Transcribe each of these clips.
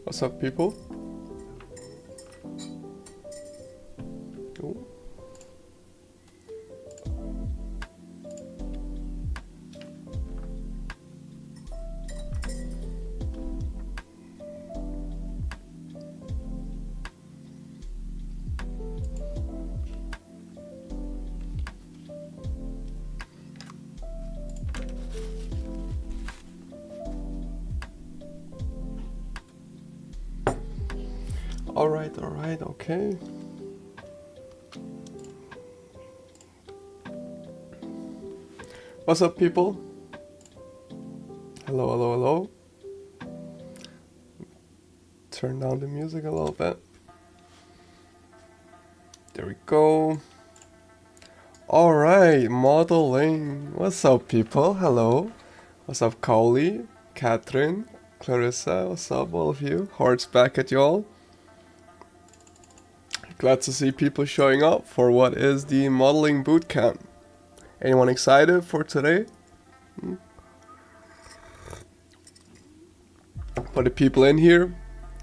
What's up, people? Ooh. All right, okay. What's up, people? Hello, hello, hello. Turn down the music a little bit. There we go. All right, modeling. What's up, people? Hello. What's up, Cowley, Catherine, Clarissa? What's up, all of you? Hearts back at y'all. Glad to see people showing up for what is the modeling bootcamp. Anyone excited for today? For the people in here,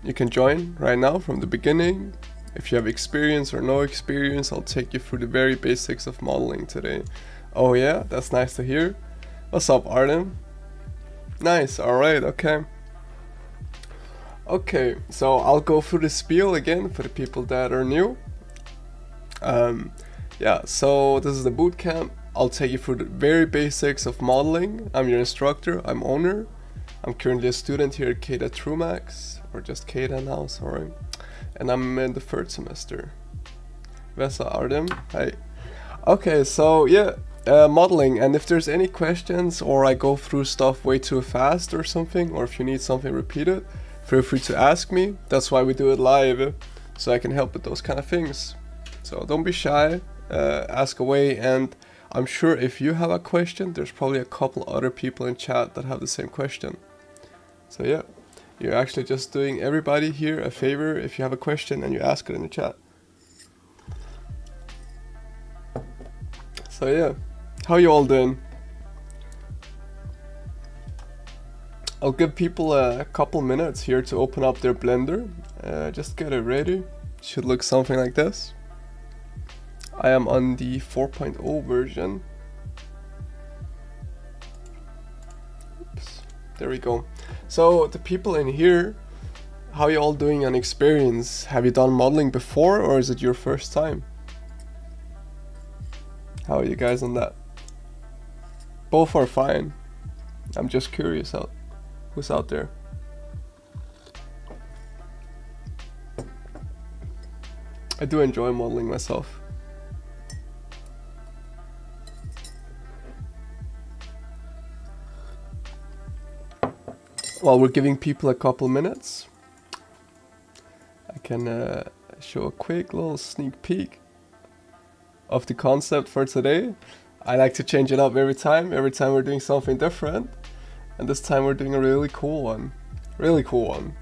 you can join right now from the beginning. If you have experience or no experience, I'll take you through the very basics of modeling today. Oh yeah, that's nice to hear. What's up, Artem? Nice, alright, okay. Okay, so I'll go through the spiel again for the people that are new. Yeah, so this is the bootcamp. I'll take you through the very basics of modeling. I'm your instructor, I'm owner. I'm currently a student here at CADA Trumax, or just CADA now, sorry. And I'm in the third semester. Vesa, Artem, hi. Okay, so yeah, modeling, and if there's any questions or I go through stuff way too fast or something, or if you need something repeated, feel free to ask me. That's why we do it live, so I can help with those kind of things. So don't be shy, ask away, and I'm sure if you have a question, there's probably a couple other people in chat that have the same question. So yeah, you're actually just doing everybody here a favor if you have a question and you ask it in the chat. So yeah, how you all doing? I'll give people a couple minutes here to open up their Blender. Just get it ready. Should look something like this. I am on the 4.0 version. Oops. There we go. So the people in here, how you all doing on experience? Have you done modeling before, or is it your first time? How are you guys on that? Both are fine. I'm just curious who's out there. I do enjoy modeling myself. While we're giving people a couple minutes, I can show a quick little sneak peek of the concept for today. I like to change it up every time we're doing something different. And this time we're doing a really cool one. Really cool one.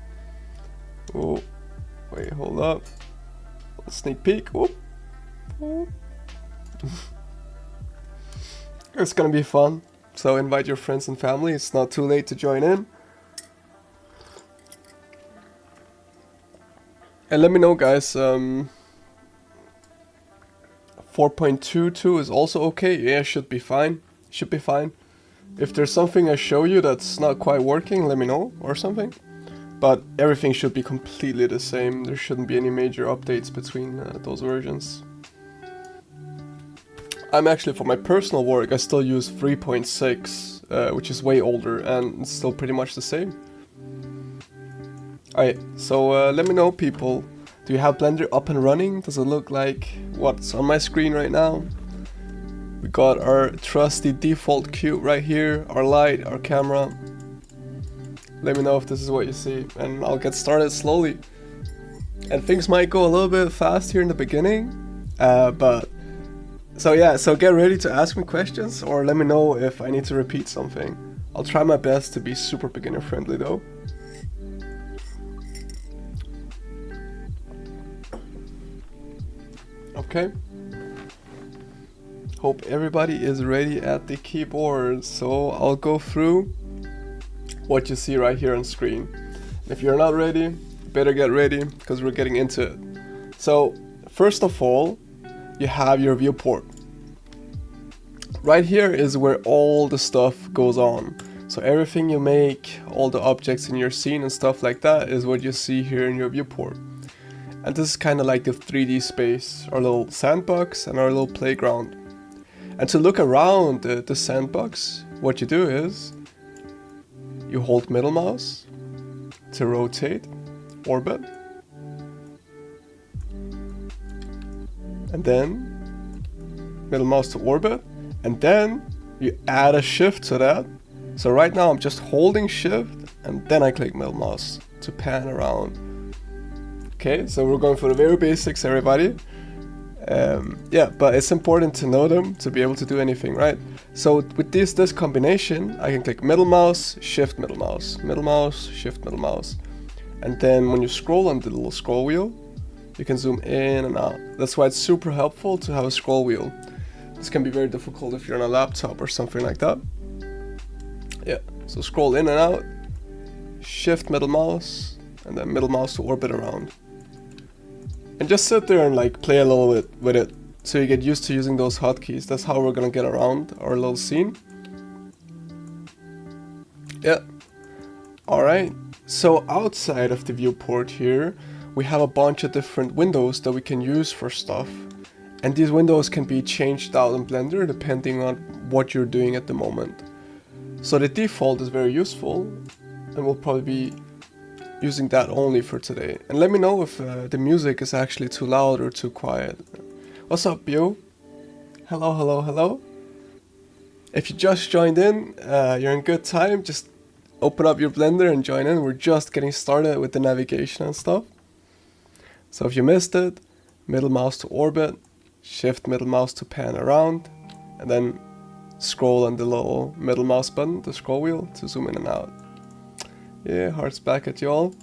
Oh, wait, hold up. Little sneak peek. Oh. Oh. It's gonna be fun. So invite your friends and family. It's not too late to join in. And let me know, guys. 4.22 is also okay. Yeah, should be fine. Should be fine. If there's something I show you that's not quite working, let me know or something. But everything should be completely the same. There shouldn't be any major updates between those versions. I'm actually, for my personal work, I still use 3.6, which is way older, and it's still pretty much the same. Alright, so let me know, people. Do you have Blender up and running? Does it look like what's on my screen right now? We got our trusty default cube right here, our light, our camera. Let me know if this is what you see, and I'll get started slowly. And things might go a little bit fast here in the beginning, but so yeah, so get ready to ask me questions or let me know if I need to repeat something. I'll try my best to be super beginner friendly though. Okay. Hope everybody is ready at the keyboard, so I'll go through what you see right here on screen. If you're not ready, better get ready because we're getting into it. So first of all, you have your viewport. Right here is where all the stuff goes on. So everything you make, all the objects in your scene and stuff like that is what you see here in your viewport. And this is kind of like the 3D space, our little sandbox and our little playground. And to look around the sandbox, what you do is you hold middle mouse to rotate, orbit, and then middle mouse to orbit, and then you add a shift to that. So right now I'm just holding shift and then I click middle mouse to pan around. Okay, so we're going for the very basics, everybody. Yeah, but it's important to know them to be able to do anything, right? So with this combination, I can click middle mouse, shift middle mouse, middle mouse, shift middle mouse. And then when you scroll on the little scroll wheel, you can zoom in and out. That's why it's super helpful to have a scroll wheel. This can be very difficult if you're on a laptop or something like that. Yeah, so scroll in and out, shift middle mouse, and then middle mouse to orbit around. And just sit there and like play a little bit with it so you get used to using those hotkeys. That's how we're gonna get around our little scene. Yeah. Alright, so outside of the viewport here, we have a bunch of different windows that we can use for stuff. And these windows can be changed out in Blender depending on what you're doing at the moment. So the default is very useful, and we'll probably be using that only for today. And let me know if the music is actually too loud or too quiet. What's up, yo? Hello, hello, hello. If you just joined in, you're in good time. Just open up your Blender and join in. We're just getting started with the navigation and stuff. So if you missed it, middle mouse to orbit, shift middle mouse to pan around, and then scroll on the little middle mouse button, the scroll wheel, to zoom in and out. Yeah, hearts back at you all.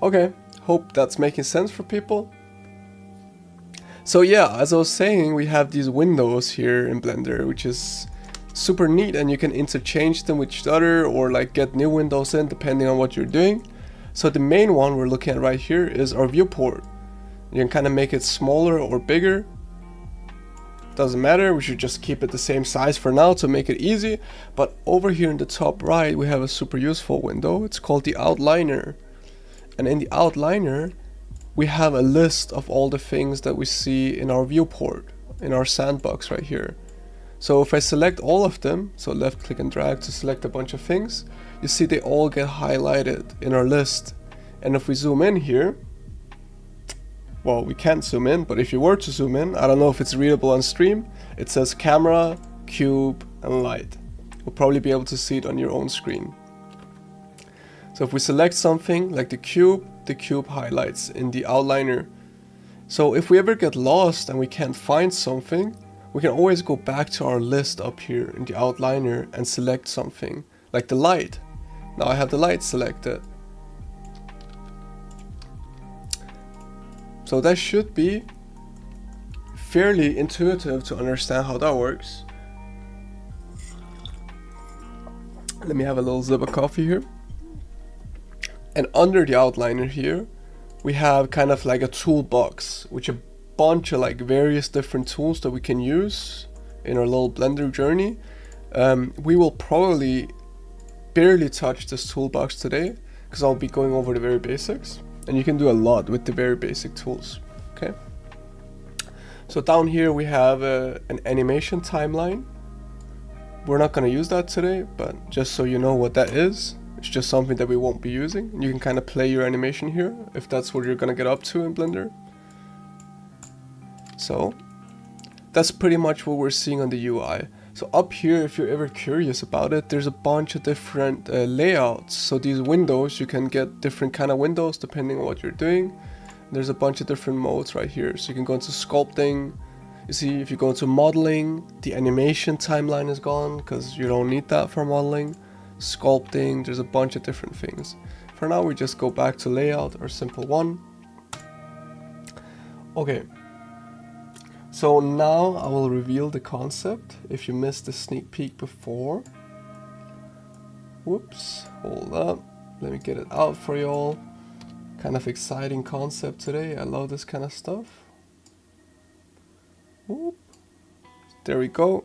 Okay, hope that's making sense for people. So yeah, as I was saying, we have these windows here in Blender, which is super neat, and you can interchange them with each other or like get new windows in depending on what you're doing. So the main one we're looking at right here is our viewport. You can kind of make it smaller or bigger. Doesn't matter, we should just keep it the same size for now to make it easy. But over here in the top right, we have a super useful window. It's called the outliner. And in the outliner, we have a list of all the things that we see in our viewport, in our sandbox right here. So if I select all of them, so left click and drag to select a bunch of things, you see they all get highlighted in our list. And if we zoom in here, well, we can't zoom in, but if you were to zoom in, I don't know if it's readable on stream, it says camera, cube, and light. You'll probably be able to see it on your own screen. So if we select something like the cube highlights in the outliner. So if we ever get lost and we can't find something, we can always go back to our list up here in the outliner and select something, like the light. Now I have the light selected. So that should be fairly intuitive to understand how that works. Let me have a little sip of coffee here. And under the outliner here, we have kind of like a toolbox, which a bunch of like various different tools that we can use in our little Blender journey. We will probably barely touch this toolbox today because I'll be going over the very basics. And you can do a lot with the very basic tools, okay? So down here we have an animation timeline. We're not gonna use that today, but just so you know what that is, it's just something that we won't be using. You can kind of play your animation here, if that's what you're gonna get up to in Blender. So, that's pretty much what we're seeing on the UI. So up here, if you're ever curious about it, there's a bunch of different layouts. So these windows, you can get different kind of windows depending on what you're doing. There's a bunch of different modes right here. So you can go into sculpting. You see, if you go into modeling, the animation timeline is gone because you don't need that for modeling. Sculpting, there's a bunch of different things. For now, we just go back to layout, our simple one. Okay. So now I will reveal the concept if you missed the sneak peek before. Whoops, hold up. Let me get it out for y'all. Kind of exciting concept today. I love this kind of stuff. Whoop. There we go.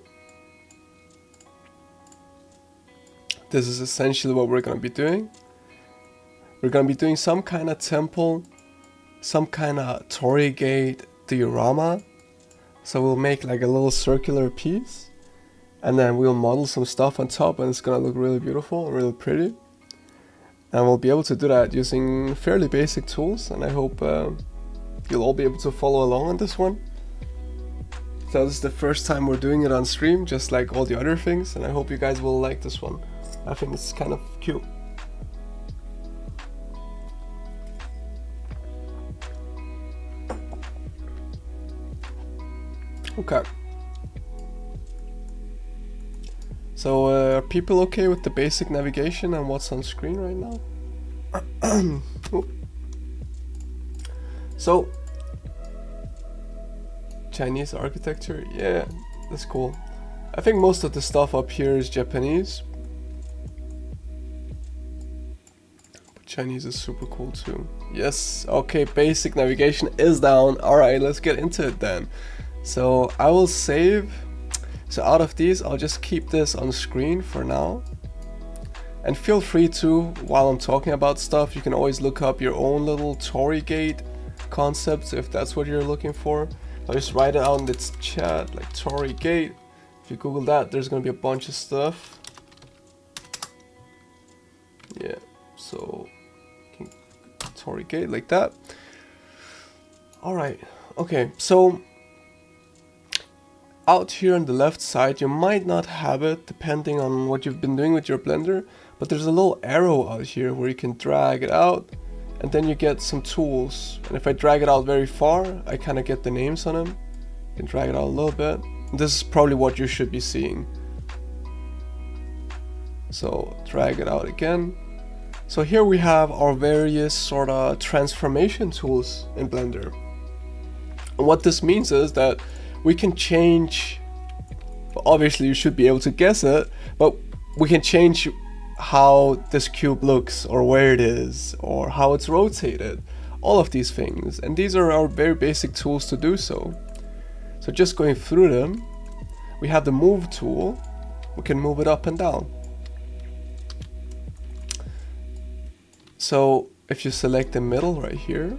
This is essentially what we're going to be doing. We're going to be doing some kind of temple, some kind of torii gate diorama. So we'll make like a little circular piece, and then we'll model some stuff on top, and it's going to look really beautiful and really pretty. And we'll be able to do that using fairly basic tools, and I hope you'll all be able to follow along on this one. So this is the first time we're doing it on stream, just like all the other things, and I hope you guys will like this one. I think it's kind of cute. Okay. So are people okay with the basic navigation and what's on screen right now? So, Chinese architecture, yeah, that's cool. I think most of the stuff up here is Japanese. But Chinese is super cool too. Yes, okay, basic navigation is down. Alright, let's get into it then. So I will save. So out of these, I'll just keep this on screen for now. And feel free to, while I'm talking about stuff, you can always look up your own little torii gate concepts if that's what you're looking for. I'll just write it out in the chat, like torii gate. If you Google that, there's gonna be a bunch of stuff. Yeah, so torii gate like that. Alright, okay, so out here on the left side, you might not have it depending on what you've been doing with your Blender, but there's a little arrow out here where you can drag it out, and then you get some tools. And if I drag it out very far, I kind of get the names on them. You can drag it out a little bit. This is probably what you should be seeing. So drag it out again. So here we have our various sort of transformation tools in Blender. And what this means is that we can change, well, obviously you should be able to guess it, but we can change how this cube looks, or where it is, or how it's rotated, all of these things. And these are our very basic tools to do so. So just going through them, we have the move tool. We can move it up and down. So if you select the middle right here,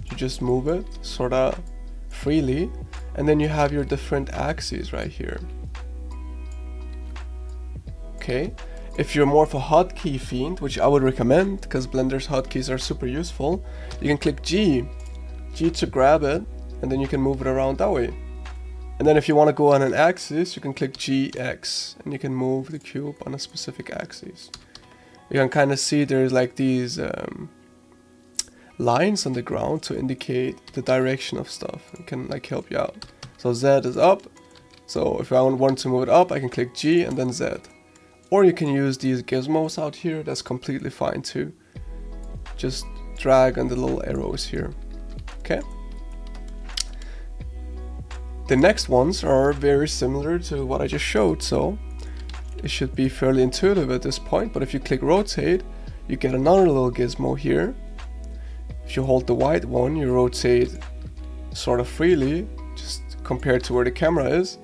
you just move it sort of freely, and then you have your different axes right here. Okay, if you're more of a hotkey fiend, which I would recommend because Blender's hotkeys are super useful, you can click G to grab it, and then you can move it around that way. And then if you want to go on an axis, you can click GX, and you can move the cube on a specific axis. You can kind of see there's like these lines on the ground to indicate the direction of stuff and can like help you out. So Z is up, so if I want to move it up, I can click G and then Z. Or you can use these gizmos out here, that's completely fine too. Just drag on the little arrows here. Okay. The next ones are very similar to what I just showed, so it should be fairly intuitive at this point. But if you click rotate, you get another little gizmo here. If you hold the white one, you rotate sort of freely, just compared to where the camera is.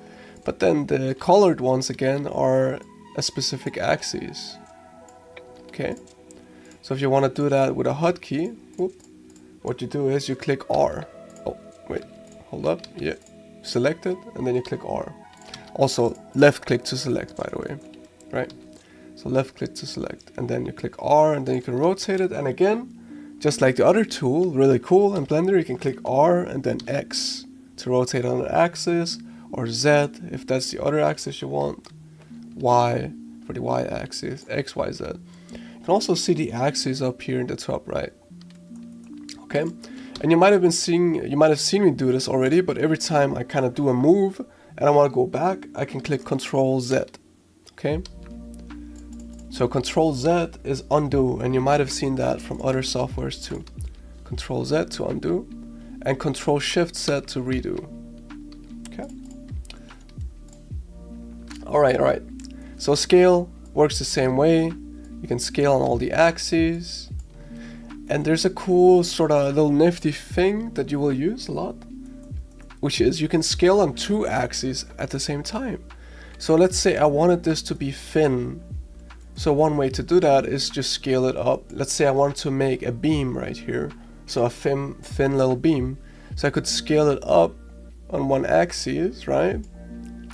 But then the colored ones again are a specific axis. Okay, so if you want to do that with a hotkey, what you do is you click R. Oh, wait, hold up, yeah. Select it, and then you click R. Also, left click to select, by the way, right? So left click to select, and then you click R, and then you can rotate it. And again, just like the other tool, really cool in Blender, you can click R and then X to rotate on an axis, or Z if that's the other axis you want. Y for the Y axis, X, Y, Z. You can also see the axes up here in the top right. Okay, and you might have seen me do this already, but every time I kind of do a move and I want to go back, I can click Control Z. Okay, so Control Z is undo, and you might have seen that from other softwares too. Control Z to undo, and Control Shift Z to redo. Okay. All right. So scale works the same way. You can scale on all the axes. And there's a cool sort of little nifty thing that you will use a lot, which is you can scale on 2 axes at the same time. So let's say I wanted this to be thin. So one way to do that is just scale it up. Let's say I want to make a beam right here. So a thin little beam. So I could scale it up on 1 axis, right?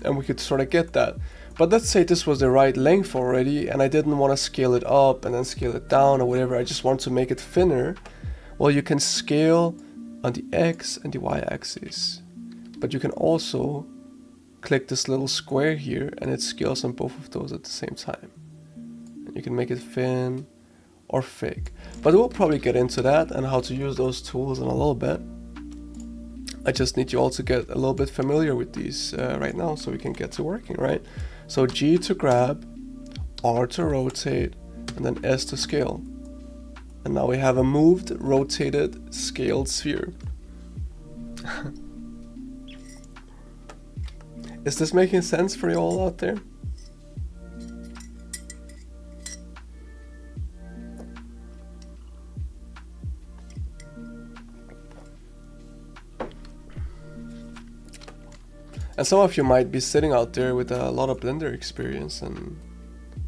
And we could sort of get that. But let's say this was the right length already and I didn't want to scale it up and then scale it down or whatever. I just want to make it thinner. Well, you can scale on the X and the Y axis. But you can also click this little square here and it scales on both of those at the same time. And you can make it thin or thick. But we'll probably get into that and how to use those tools in a little bit. I just need you all to get a little bit familiar with these right now so we can get to working, right? So G to grab, R to rotate, and then S to scale. And now we have a moved, rotated, scaled sphere. Is this making sense for you all out there? And some of you might be sitting out there with a lot of Blender experience and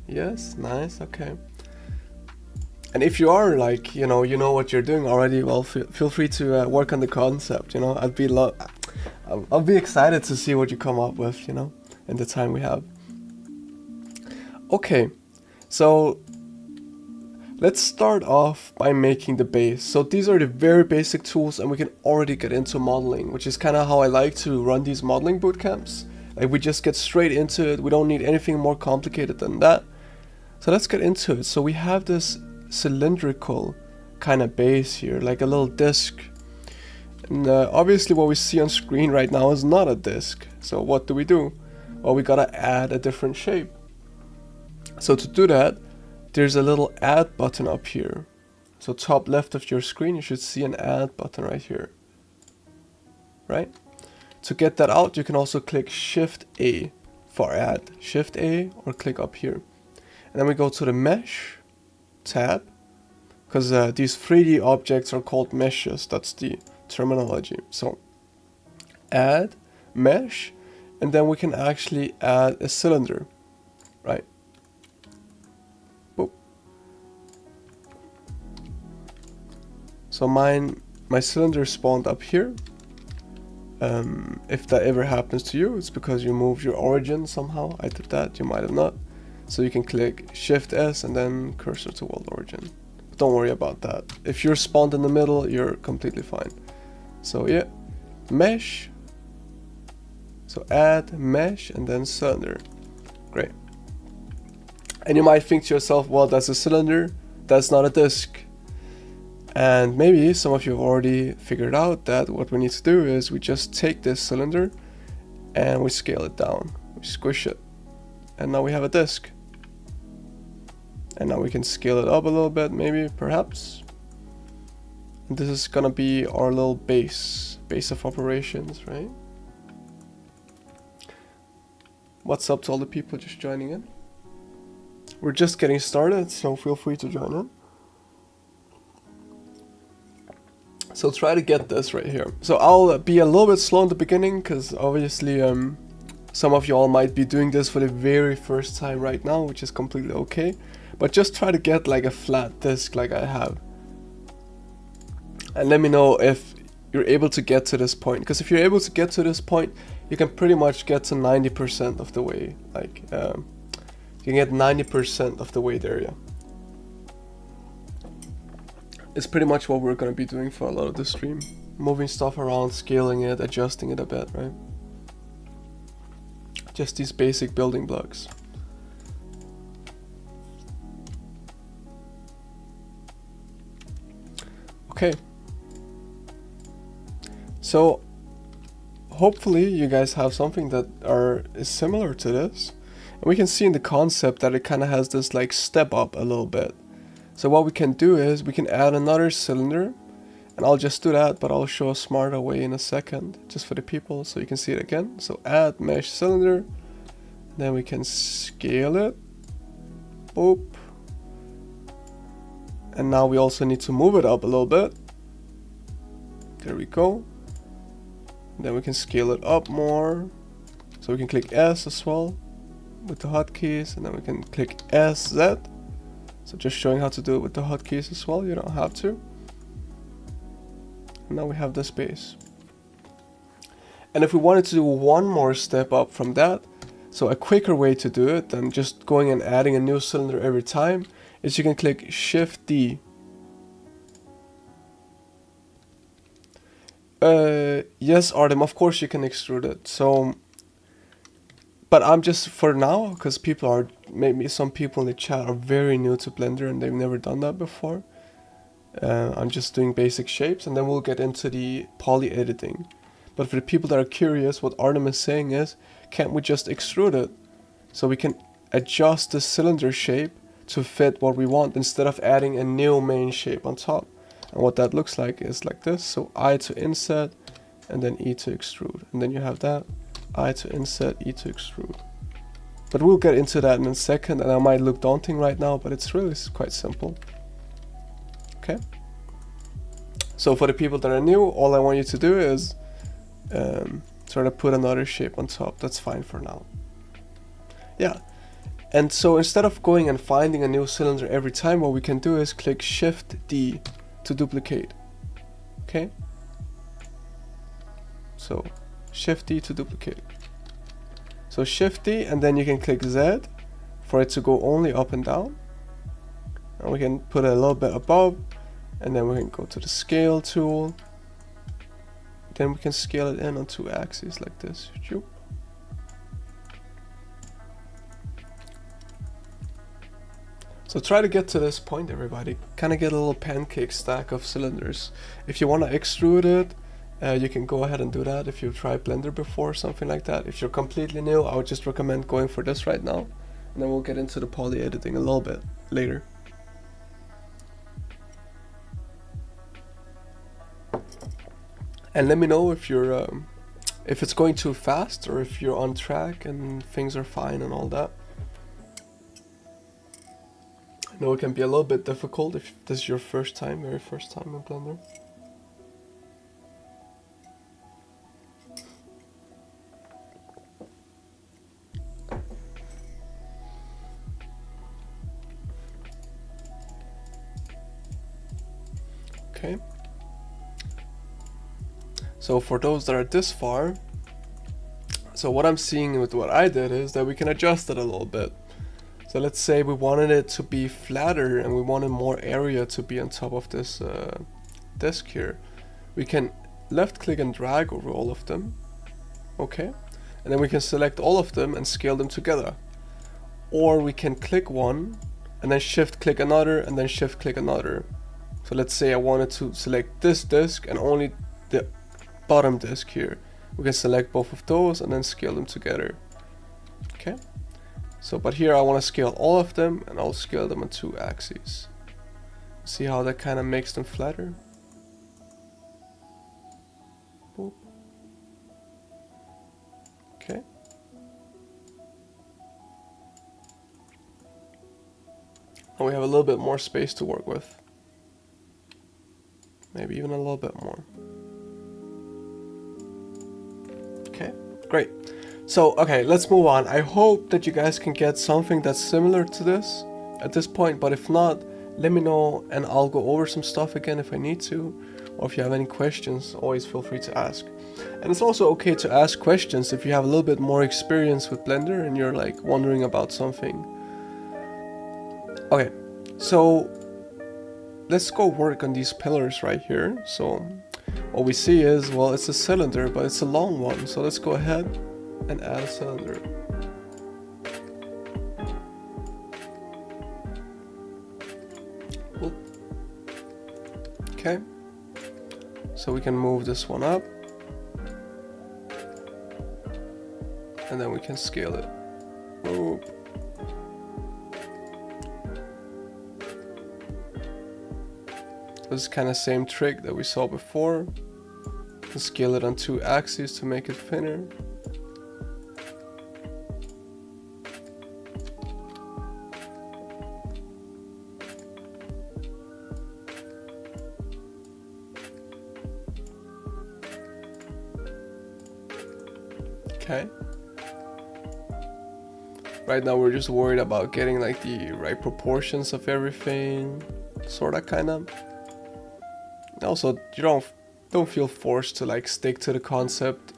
yes, nice, okay. And if you are like, you know what you're doing already, well, feel free to work on the concept, you know. I'll be excited to see what you come up with, you know, in the time we have. Okay, so let's start off by making the base. So these are the very basic tools and we can already get into modeling, which is kind of how I like to run these modeling bootcamps. Like we just get straight into it. We don't need anything more complicated than that. So let's get into it. So we have this cylindrical kind of base here, like a little disc. And obviously what we see on screen right now is not a disc. So what do? Well, we gotta add a different shape. So to do that, there's a little add button up here. So top left of your screen, you should see an add button right here. Right? To get that out, you can also click Shift A for add. Shift A or click up here. And then we go to the mesh tab, because these 3D objects are called meshes. That's the terminology. So add mesh, and then we can actually add a cylinder, right? Boop. So my cylinder spawned up here. If that ever happens to you, it's because you moved your origin somehow. I did that, you might have not. So you can click Shift S and then cursor to world origin. But don't worry about that. If you're spawned in the middle, you're completely fine. So yeah, mesh. So add mesh and then cylinder. Great. And you might think to yourself, well, that's a cylinder, that's not a disc. And maybe some of you have already figured out that what we need to do is we just take this cylinder and we scale it down. We squish it. And now we have a disc. And now we can scale it up a little bit, maybe, perhaps. And this is gonna be our little base of operations, right? What's up to all the people just joining in? We're just getting started, so feel free to join in. So try to get this right here. So I'll be a little bit slow in the beginning, because obviously some of you all might be doing this for the very first time right now, which is completely okay. But just try to get like a flat disc like I have. And let me know if you're able to get to this point. Because if you're able to get to this point, you can pretty much get to 90% of the way. Like, you can get 90% of the way there, yeah. It's pretty much what we're going to be doing for a lot of the stream. Moving stuff around, scaling it, adjusting it a bit, right? Just these basic building blocks. Okay. So hopefully you guys have something that is similar to this. And we can see in the concept that it kind of has this like step up a little bit. So what we can do is we can add another cylinder, and I'll just do that, but I'll show a smarter way in a second, just for the people, so you can see it again. So add mesh cylinder, then we can scale it, boop, And now we also need to move it up a little bit. There we go. Then we can scale it up more. So we can click S as well with the hotkeys, and then we can click SZ. So just showing how to do it with the hotkeys as well, you don't have to. And now we have this base. And if we wanted to do one more step up from that, so a quicker way to do it than just going and adding a new cylinder every time, is you can click Shift D. Yes, Artem, of course you can extrude it. So, but I'm just, for now, because people are, maybe some people in the chat are very new to Blender and they've never done that before. I'm just doing basic shapes, and then we'll get into the poly editing. But for the people that are curious, what Artem is saying is, can't we just extrude it? So we can adjust the cylinder shape to fit what we want instead of adding a new main shape on top. And what that looks like is like this. So I to inset, and then E to extrude. And then you have that, I to inset, E to extrude. But we'll get into that in a second, and it might look daunting right now, but it's really quite simple. Okay. So for the people that are new, all I want you to do is sort of put another shape on top. That's fine for now. Yeah. And so instead of going and finding a new cylinder every time, what we can do is click Shift D to duplicate. Okay. So Shift D to duplicate. So Shift D, and then you can click Z for it to go only up and down. And we can put it a little bit above, and then we can go to the scale tool. Then we can scale it in on 2 axes like this. So try to get to this point, everybody. Kind of get a little pancake stack of cylinders. If you want to extrude it, you can go ahead and do that if you've tried Blender before, something like that. If you're completely new, I would just recommend going for this right now. And then we'll get into the poly editing a little bit later. And let me know if you're if it's going too fast, or if you're on track and things are fine and all that. I know it can be a little bit difficult if this is your first time, very first time in Blender. Okay. So for those that are this far, so what I'm seeing with what I did is that we can adjust it a little bit. So let's say we wanted it to be flatter and we wanted more area to be on top of this disk here. We can left click and drag over all of them. Okay. And then we can select all of them and scale them together. Or we can click one and then shift click another and then shift click another. So let's say I wanted to select this disk and only the bottom disk here. We can select both of those and then scale them together. Okay. So, but here I want to scale all of them, and I'll scale them on 2 axes. See how that kind of makes them flatter? Boop. Okay. And we have a little bit more space to work with. Maybe even a little bit more. Okay, great. So, okay, let's move on. I hope that you guys can get something that's similar to this at this point, but if not, let me know and I'll go over some stuff again if I need to, or if you have any questions, always feel free to ask. And it's also okay to ask questions if you have a little bit more experience with Blender and you're like wondering about something. Okay, so let's go work on these pillars right here. So what we see is, well, it's a cylinder, but it's a long one. So let's go ahead and add a cylinder. Oop. Okay, so we can move this one up, and then we can scale it. Oop. This is kind of same trick that we saw before. Let's scale it on 2 axes to make it thinner. Okay. Right now we're just worried about getting like the right proportions of everything, sorta, kinda. Also, you don't feel forced to like stick to the concept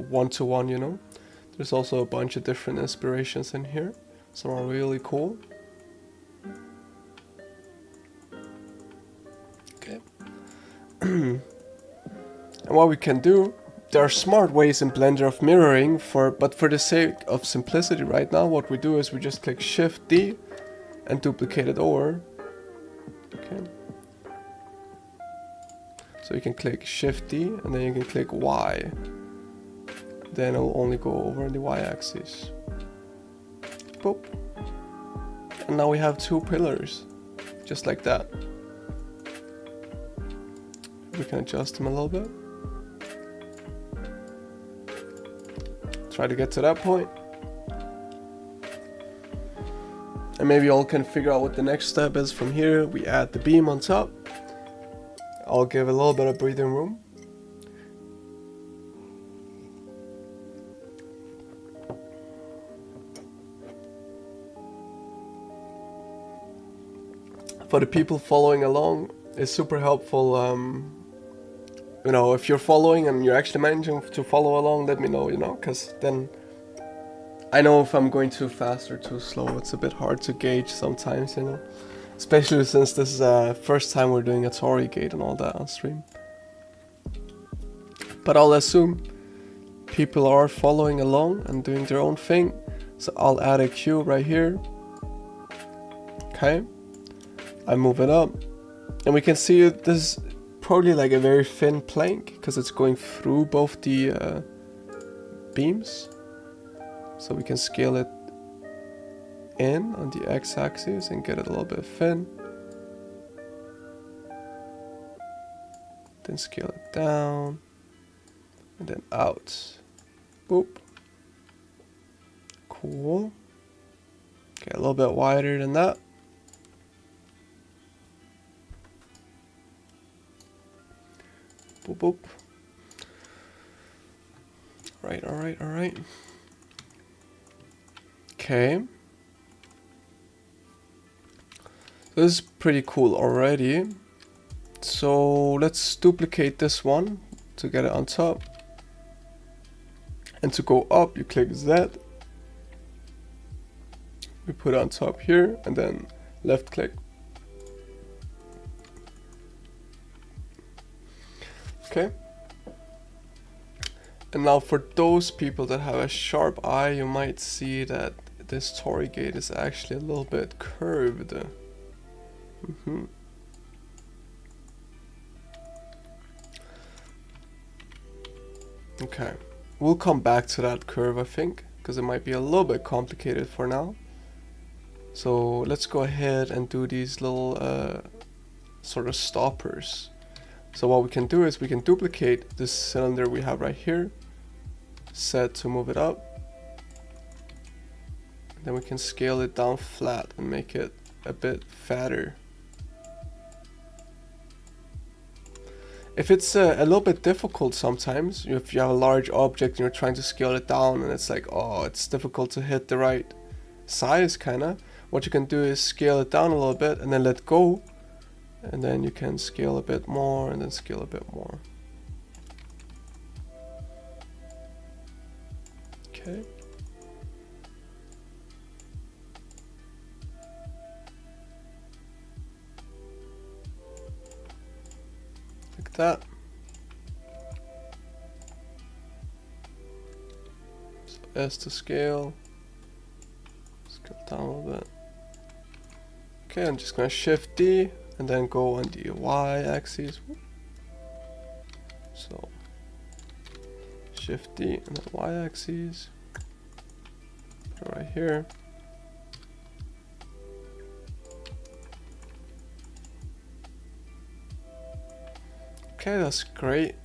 one to one, you know. There's also a bunch of different inspirations in here. Some are really cool. Okay. And what we can do, there are smart ways in Blender of mirroring, but for the sake of simplicity right now, what we do is we just click Shift D and duplicate it over. Okay. So you can click Shift D and then you can click Y. Then it'll only go over the Y-axis. Boop. And now we have two pillars, just like that. We can adjust them a little bit. Try to get to that point. And maybe y'all can figure out what the next step is from here. We add the beam on top. I'll give a little bit of breathing room. For the people following along, it's super helpful. You know, if you're following and you're actually managing to follow along, let me know, you know, because then I know if I'm going too fast or too slow. It's a bit hard to gauge sometimes, you know, especially since this is the first time we're doing a Tori gate and all that on stream. But I'll assume people are following along and doing their own thing, so I'll add a cube right here. Okay, I move it up, and we can see this is probably like a very thin plank because it's going through both the beams. So we can scale it in on the x-axis and get it a little bit thin. Then scale it down and then out. Boop. Cool. Okay, a little bit wider than that. Boop, boop. Alright, alright, alright. Okay. This is pretty cool already. So let's duplicate this one to get it on top. And to go up, you click Z. We put it on top here and then left click. Okay. And now for those people that have a sharp eye, you might see that this Tori gate is actually a little bit curved. Okay, we'll come back to that curve, I think, because it might be a little bit complicated for now. So let's go ahead and do these little sort of stoppers. So what we can do is we can duplicate this cylinder we have right here, set to move it up. Then we can scale it down flat and make it a bit fatter. If it's a little bit difficult sometimes, if you have a large object and you're trying to scale it down and it's like, oh, it's difficult to hit the right size kinda, what you can do is scale it down a little bit and then let go. And then you can scale a bit more and then scale a bit more. Okay. Like that. So S to scale. Scale down a little bit. Okay, I'm just gonna Shift D and then go on the Y-axis. So Shift D and then Y-axis. Put it right here. Okay, that's great.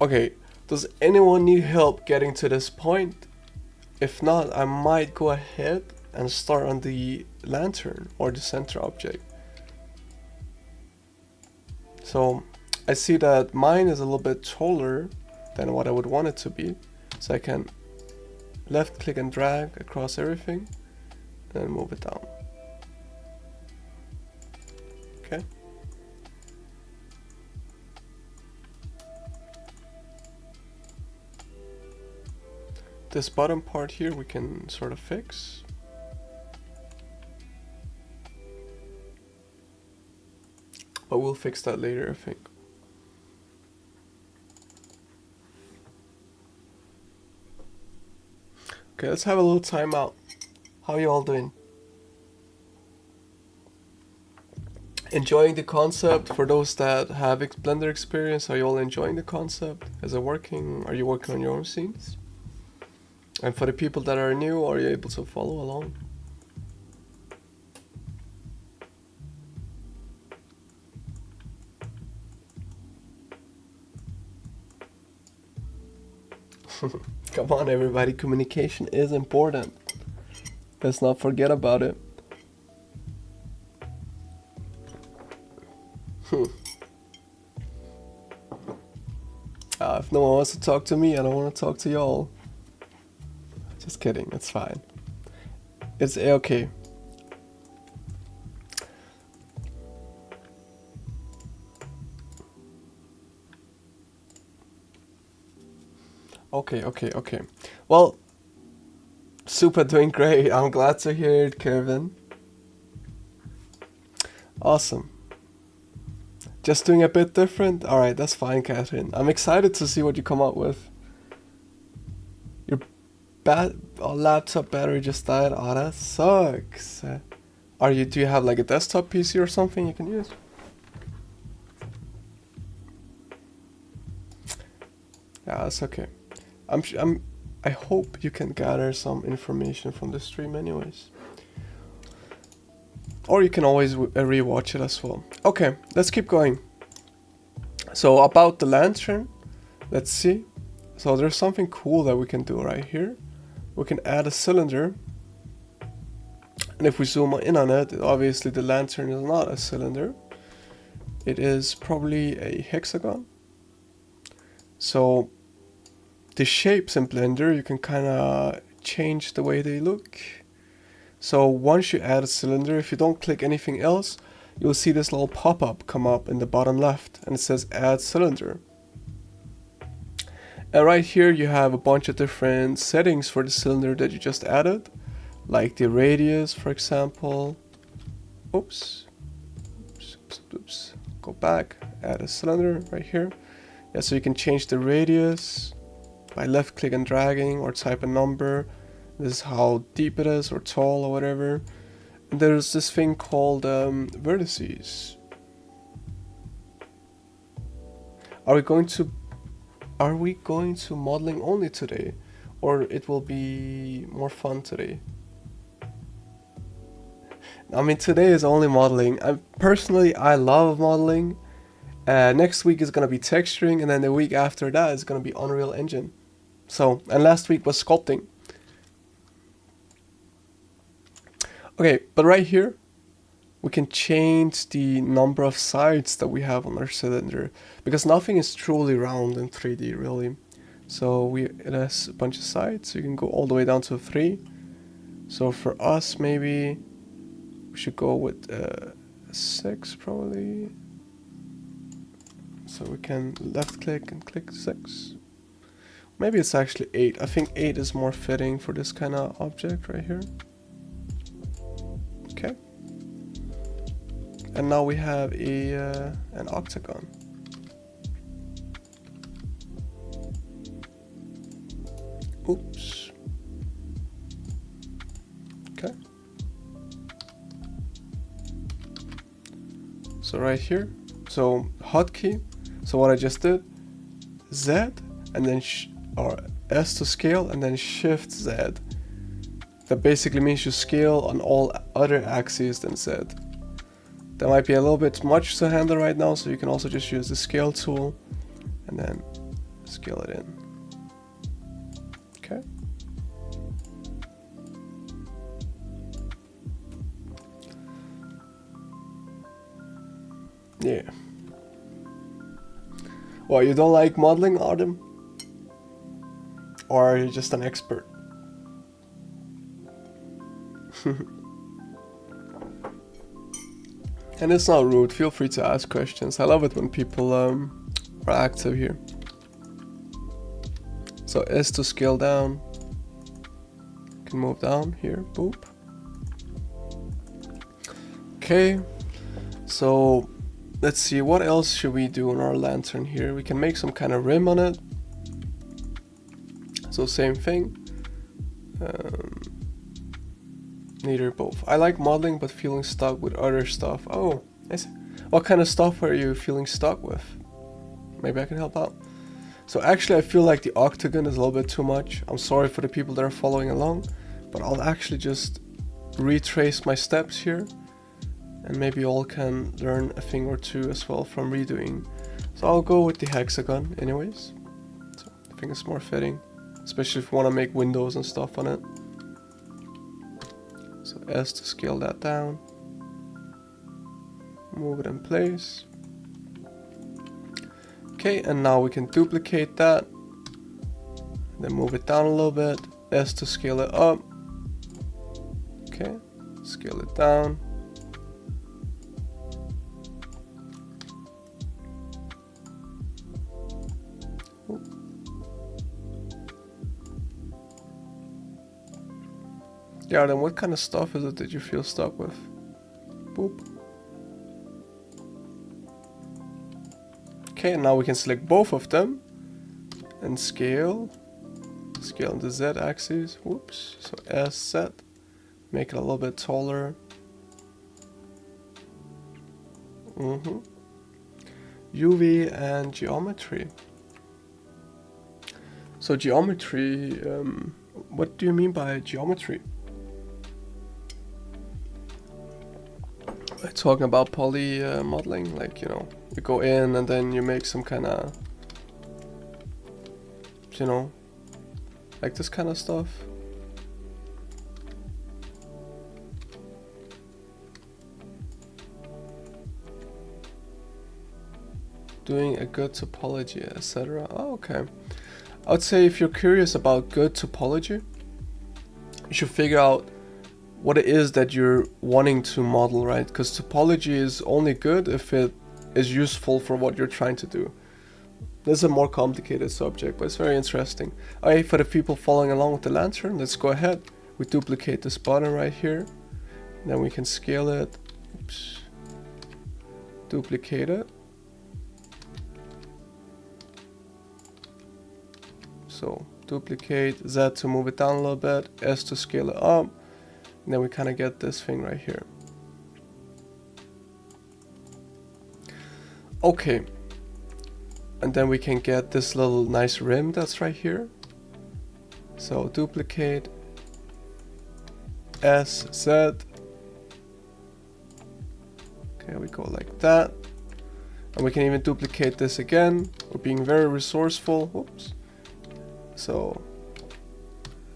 Okay, does anyone need help getting to this point? If not, I might go ahead and start on the lantern or the center object. So I see that mine is a little bit taller than what I would want it to be. So I can left click and drag across everything and move it down. Okay. This bottom part here we can sort of fix. But we'll fix that later, I think. Okay, let's have a little timeout. How you all doing? Enjoying the concept? For those that have Blender experience, are you all enjoying the concept? Is it working? Are you working on your own scenes? And for the people that are new, are you able to follow along? Come on everybody, communication is important. Let's not forget about it. If no one wants to talk to me, I don't want to talk to y'all. Just kidding, it's fine. It's okay. Okay. Well, super doing great. I'm glad to hear it, Kevin. Awesome. Just doing a bit different? Alright, that's fine, Catherine. I'm excited to see what you come up with. Your laptop battery just died? Oh, that sucks. Do you have like a desktop PC or something you can use? Yeah, that's okay. I hope you can gather some information from the stream anyways. Or you can always rewatch it as well. Okay, let's keep going. So about the lantern, let's see. So there's something cool that we can do right here. We can add a cylinder. And if we zoom in on it, obviously the lantern is not a cylinder. It is probably a hexagon. So the shapes in Blender, you can kind of change the way they look. So once you add a cylinder, if you don't click anything else, you'll see this little pop-up come up in the bottom left and it says add cylinder. And right here you have a bunch of different settings for the cylinder that you just added, like the radius, for example. Oops. Go back, add a cylinder right here. Yeah, so you can change the radius by left click and dragging, or type a number. This is how deep it is, or tall, or whatever. And there's this thing called vertices. Are we going to modeling only today, or it will be more fun today? I mean, today is only modeling. Personally, I love modeling. Next week is gonna be texturing, and then the week after that is gonna be Unreal Engine. So, and last week was sculpting. Okay, but right here, we can change the number of sides that we have on our cylinder, because nothing is truly round in 3D, really. So it has a bunch of sides, so you can go all the way down to 3. So for us, maybe we should go with 6, probably. So we can left click and click 6. Maybe it's actually 8. I think 8 is more fitting for this kind of object right here. Okay. And now we have an octagon. Oops. Okay. So right here, so hotkey. So what I just did, Z, and then or S to scale, and then Shift Z. That basically means you scale on all other axes than Z. That might be a little bit much to handle right now, so you can also just use the scale tool and then scale it in. Okay. Yeah. Well, you don't like modeling, Artem? Or are you just an expert? And it's not rude, feel free to ask questions. I love it when people are active here. So S to scale down. Can move down here, boop. Okay, so let's see, what else should we do on our lantern here? We can make some kind of rim on it. So same thing. Neither both. I like modeling but feeling stuck with other stuff. Oh, I see. What kind of stuff are you feeling stuck with? Maybe I can help out. So actually I feel like the octagon is a little bit too much. I'm sorry for the people that are following along, but I'll actually just retrace my steps here. And maybe you all can learn a thing or two as well from redoing. So I'll go with the hexagon anyways. So I think it's more fitting, especially if you want to make windows and stuff on it. So S to scale that down. Move it in place. Okay, and now we can duplicate that. Then move it down a little bit. S to scale it up. Okay, scale it down. Yeah, then what kind of stuff is it that you feel stuck with? Boop. Okay, now we can select both of them and scale on the Z axis. Whoops. So SZ, make it a little bit taller. UV and geometry. So geometry, what do you mean by geometry? We're talking about poly modeling, like, you know, you go in and then you make some kind of, you know, like this kind of stuff. Doing a good topology, etc. Oh, okay. I would say if you're curious about good topology, you should figure out what it is that you're wanting to model, right? Because topology is only good if it is useful for what you're trying to do. This is a more complicated subject, but it's very interesting. Okay, for the people following along with the lantern, let's go ahead. We duplicate this button right here. Then we can scale it. Oops. Duplicate it. So duplicate, Z to move it down a little bit, S to scale it up. And then we kind of get this thing right here. Okay. And then we can get this little nice rim that's right here. So duplicate, S, Z. Okay, we go like that. And we can even duplicate this again. We're being very resourceful. Whoops. So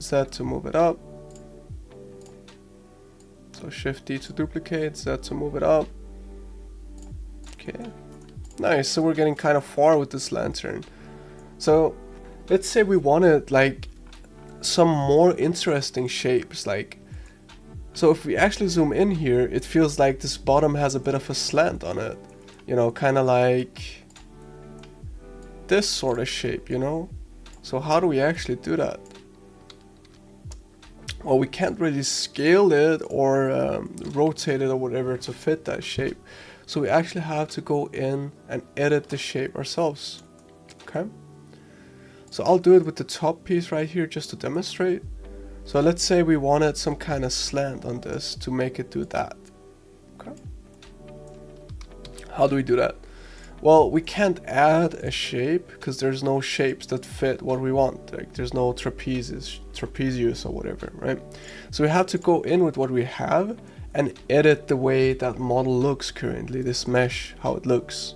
Z to move it up. So Shift D to duplicate, Z to move it up. Okay, nice. So we're getting kind of far with this lantern. So let's say we wanted like some more interesting shapes. Like, so if we actually zoom in here, it feels like this bottom has a bit of a slant on it. You know, kind of like this sort of shape, you know? So how do we actually do that? Well, we can't really scale it or rotate it or whatever to fit that shape. So we actually have to go in and edit the shape ourselves. Okay. So I'll do it with the top piece right here just to demonstrate. So let's say we wanted some kind of slant on this to make it do that. Okay. How do we do that? Well, we can't add a shape because there's no shapes that fit what we want. Like there's no trapezius or whatever, right? So we have to go in with what we have and edit the way that model looks currently, this mesh, how it looks.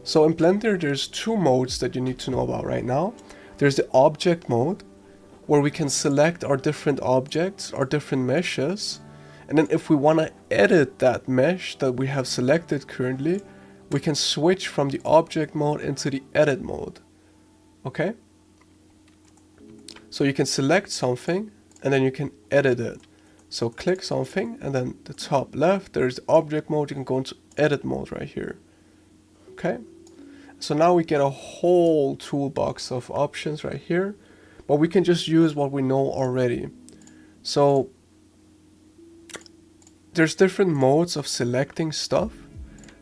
So in Blender, there's two modes that you need to know about right now. There's the object mode, where we can select our different objects, our different meshes. And then if we want to edit that mesh that we have selected currently, we can switch from the object mode into the edit mode. Okay? So you can select something and then you can edit it. So click something and then the top left, there's the object mode. You can go into edit mode right here. Okay. So now we get a whole toolbox of options right here, but we can just use what we know already. So there's different modes of selecting stuff.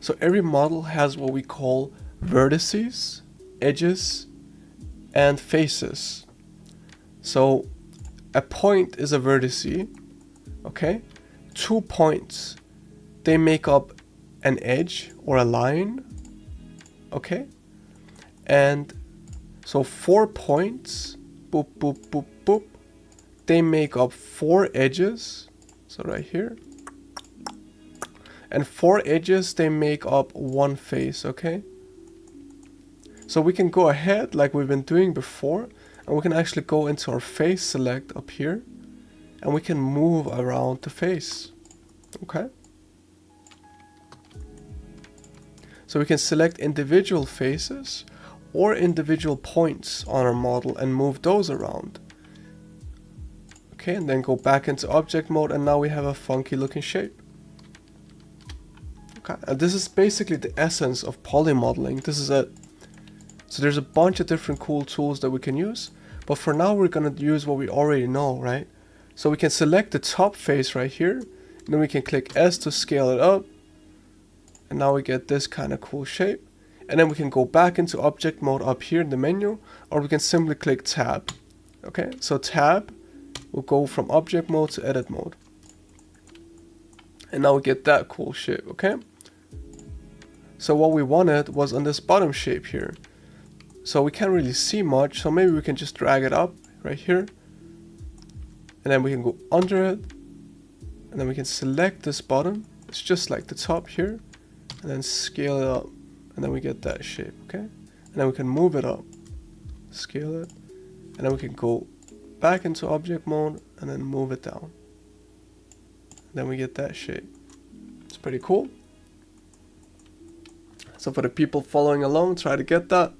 So every model has what we call vertices, edges, and faces. So a point is a vertice, okay? 2 points, they make up an edge or a line, okay? And so 4 points, boop, boop, boop, boop, they make up 4 edges, so right here. And 4 edges, they make up 1 face, okay? So we can go ahead like we've been doing before, and we can actually go into our face select up here, and we can move around the face, okay? So we can select individual faces or individual points on our model and move those around. Okay, and then go back into object mode, and now we have a funky looking shape. Okay, and this is basically the essence of poly modeling. This is it. So there's a bunch of different cool tools that we can use, but for now we're gonna use what we already know, right? So we can select the top face right here, and then we can click S to scale it up, and now we get this kind of cool shape. And then we can go back into object mode up here in the menu, or we can simply click tab. Okay, so tab will go from object mode to edit mode. And now we get that cool shape, okay? So what we wanted was on this bottom shape here. So we can't really see much, so maybe we can just drag it up right here. And then we can go under it. And then we can select this bottom. It's just like the top here. And then scale it up. And then we get that shape, okay? And then we can move it up. Scale it. And then we can go back into object mode and then move it down. And then we get that shape. It's pretty cool. So for the people following along, try to get that.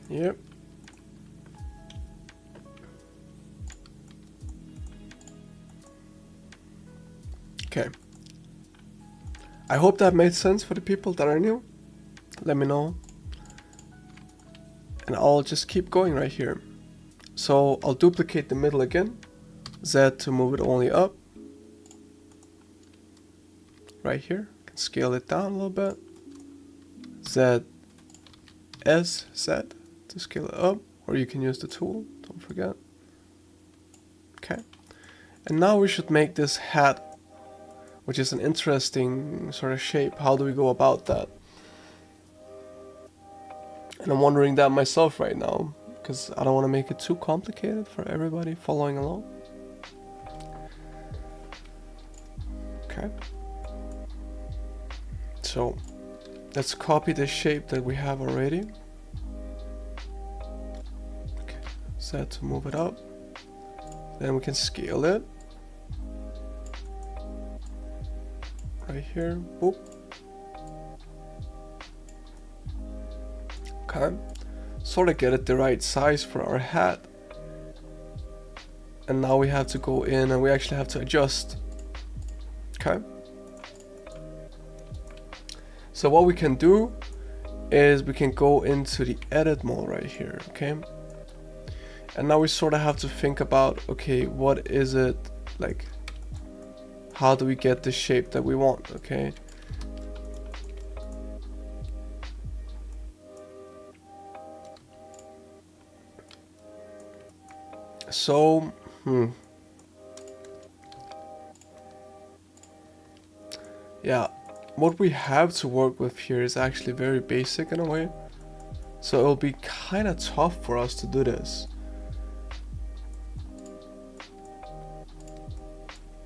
Yep. Okay. I hope that made sense for the people that are new. Let me know. And I'll just keep going right here. So I'll duplicate the middle again. Z to move it only up. Right here. I can scale it down a little bit. Z, S, Z to scale it up. Or you can use the tool, don't forget. Okay. And now we should make this hat, which is an interesting sort of shape. How do we go about that? And I'm wondering that myself right now, because I don't want to make it too complicated for everybody following along. Okay. So let's copy the shape that we have already. Okay. Set to move it up. Then we can scale it. Right here. Boop. Okay. Sort of get it the right size for our hat. And now we have to go in and we actually have to adjust. Okay. So what we can do is we can go into the edit mode right here, okay? And now we sort of have to think about, okay, what is it like? How do we get the shape that we want, okay? So, yeah, what we have to work with here is actually very basic in a way. So it'll be kind of tough for us to do this.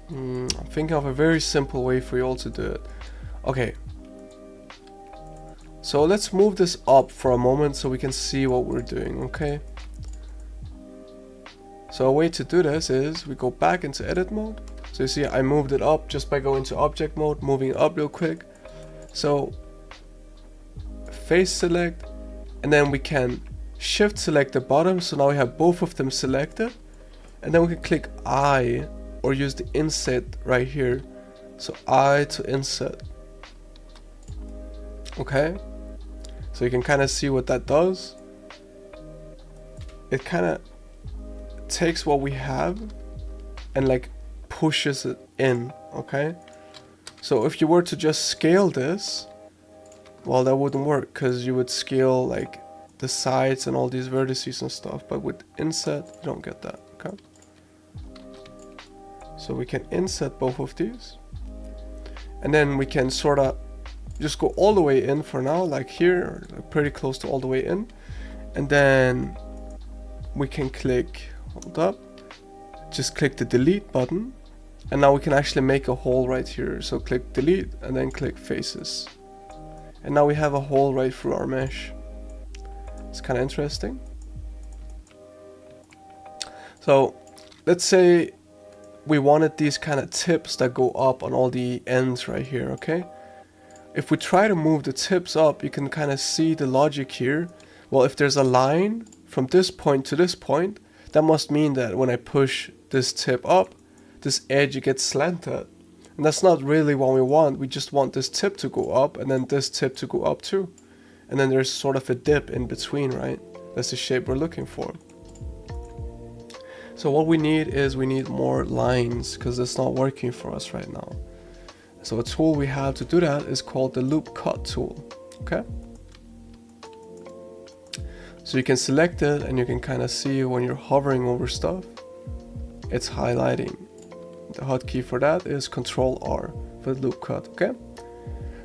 I'm thinking of a very simple way for you all to do it. Okay. So let's move this up for a moment so we can see what we're doing, okay? So a way to do this is we go back into edit mode So you see I moved it up just by going to object mode, moving it up real quick. So face select, and then we can shift select the bottom, so now we have both of them selected, and then we can click I or use the inset right here. So I to inset. Okay, so you can kind of see what that does. It kind of takes what we have and like pushes it in. Okay, so if you were to just scale this, well, that wouldn't work, because you would scale like the sides and all these vertices and stuff, but with inset you don't get that. Okay, so we can inset both of these, and then we can sort of just go all the way in for now, like here, or pretty close to all the way in, and then we can click, hold up, just click the delete button, and now we can actually make a hole right here. So click delete and then click faces, and now we have a hole right through our mesh. It's kind of interesting. So let's say we wanted these kind of tips that go up on all the ends right here. Okay, if we try to move the tips up, you can kind of see the logic here. Well, if there's a line from this point to this point, that must mean that when I push this tip up, this edge gets slanted. And that's not really what we want. We just want this tip to go up and then this tip to go up too. And then there's sort of a dip in between, right? That's the shape we're looking for. So what we need is we need more lines, because it's not working for us right now. So a tool we have to do that is called the loop cut tool. Okay, so you can select it and you can kind of see when you're hovering over stuff, it's highlighting. The hotkey for that is Control R for the loop cut. Okay,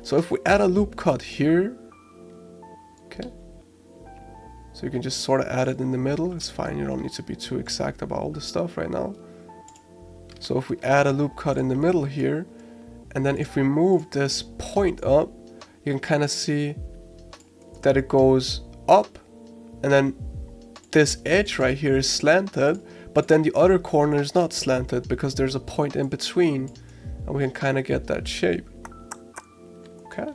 so if we add a loop cut here, okay, so you can just sort of add it in the middle. It's fine, you don't need to be too exact about all this stuff right now. So if we add a loop cut in the middle here, and then if we move this point up, you can kind of see that it goes up, and then this edge right here is slanted, but then the other corner is not slanted because there's a point in between, and we can kind of get that shape. Okay,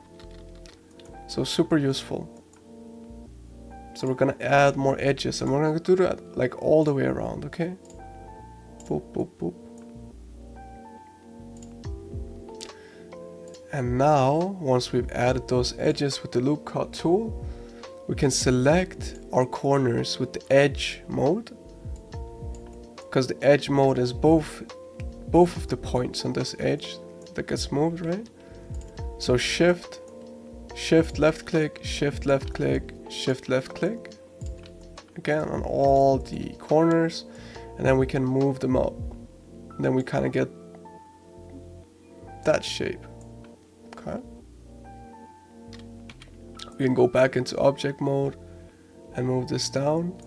so super useful. So we're gonna add more edges, and we're gonna do that like all the way around. Okay, boop boop boop. And now, once we've added those edges with the loop cut tool, we can select our corners with the edge mode, because the edge mode is both of the points on this edge that gets moved, right? So shift left click, shift left click, shift left click, again on all the corners, and then we can move them up, and then we kind of get that shape. Okay, we can go back into object mode and move this down.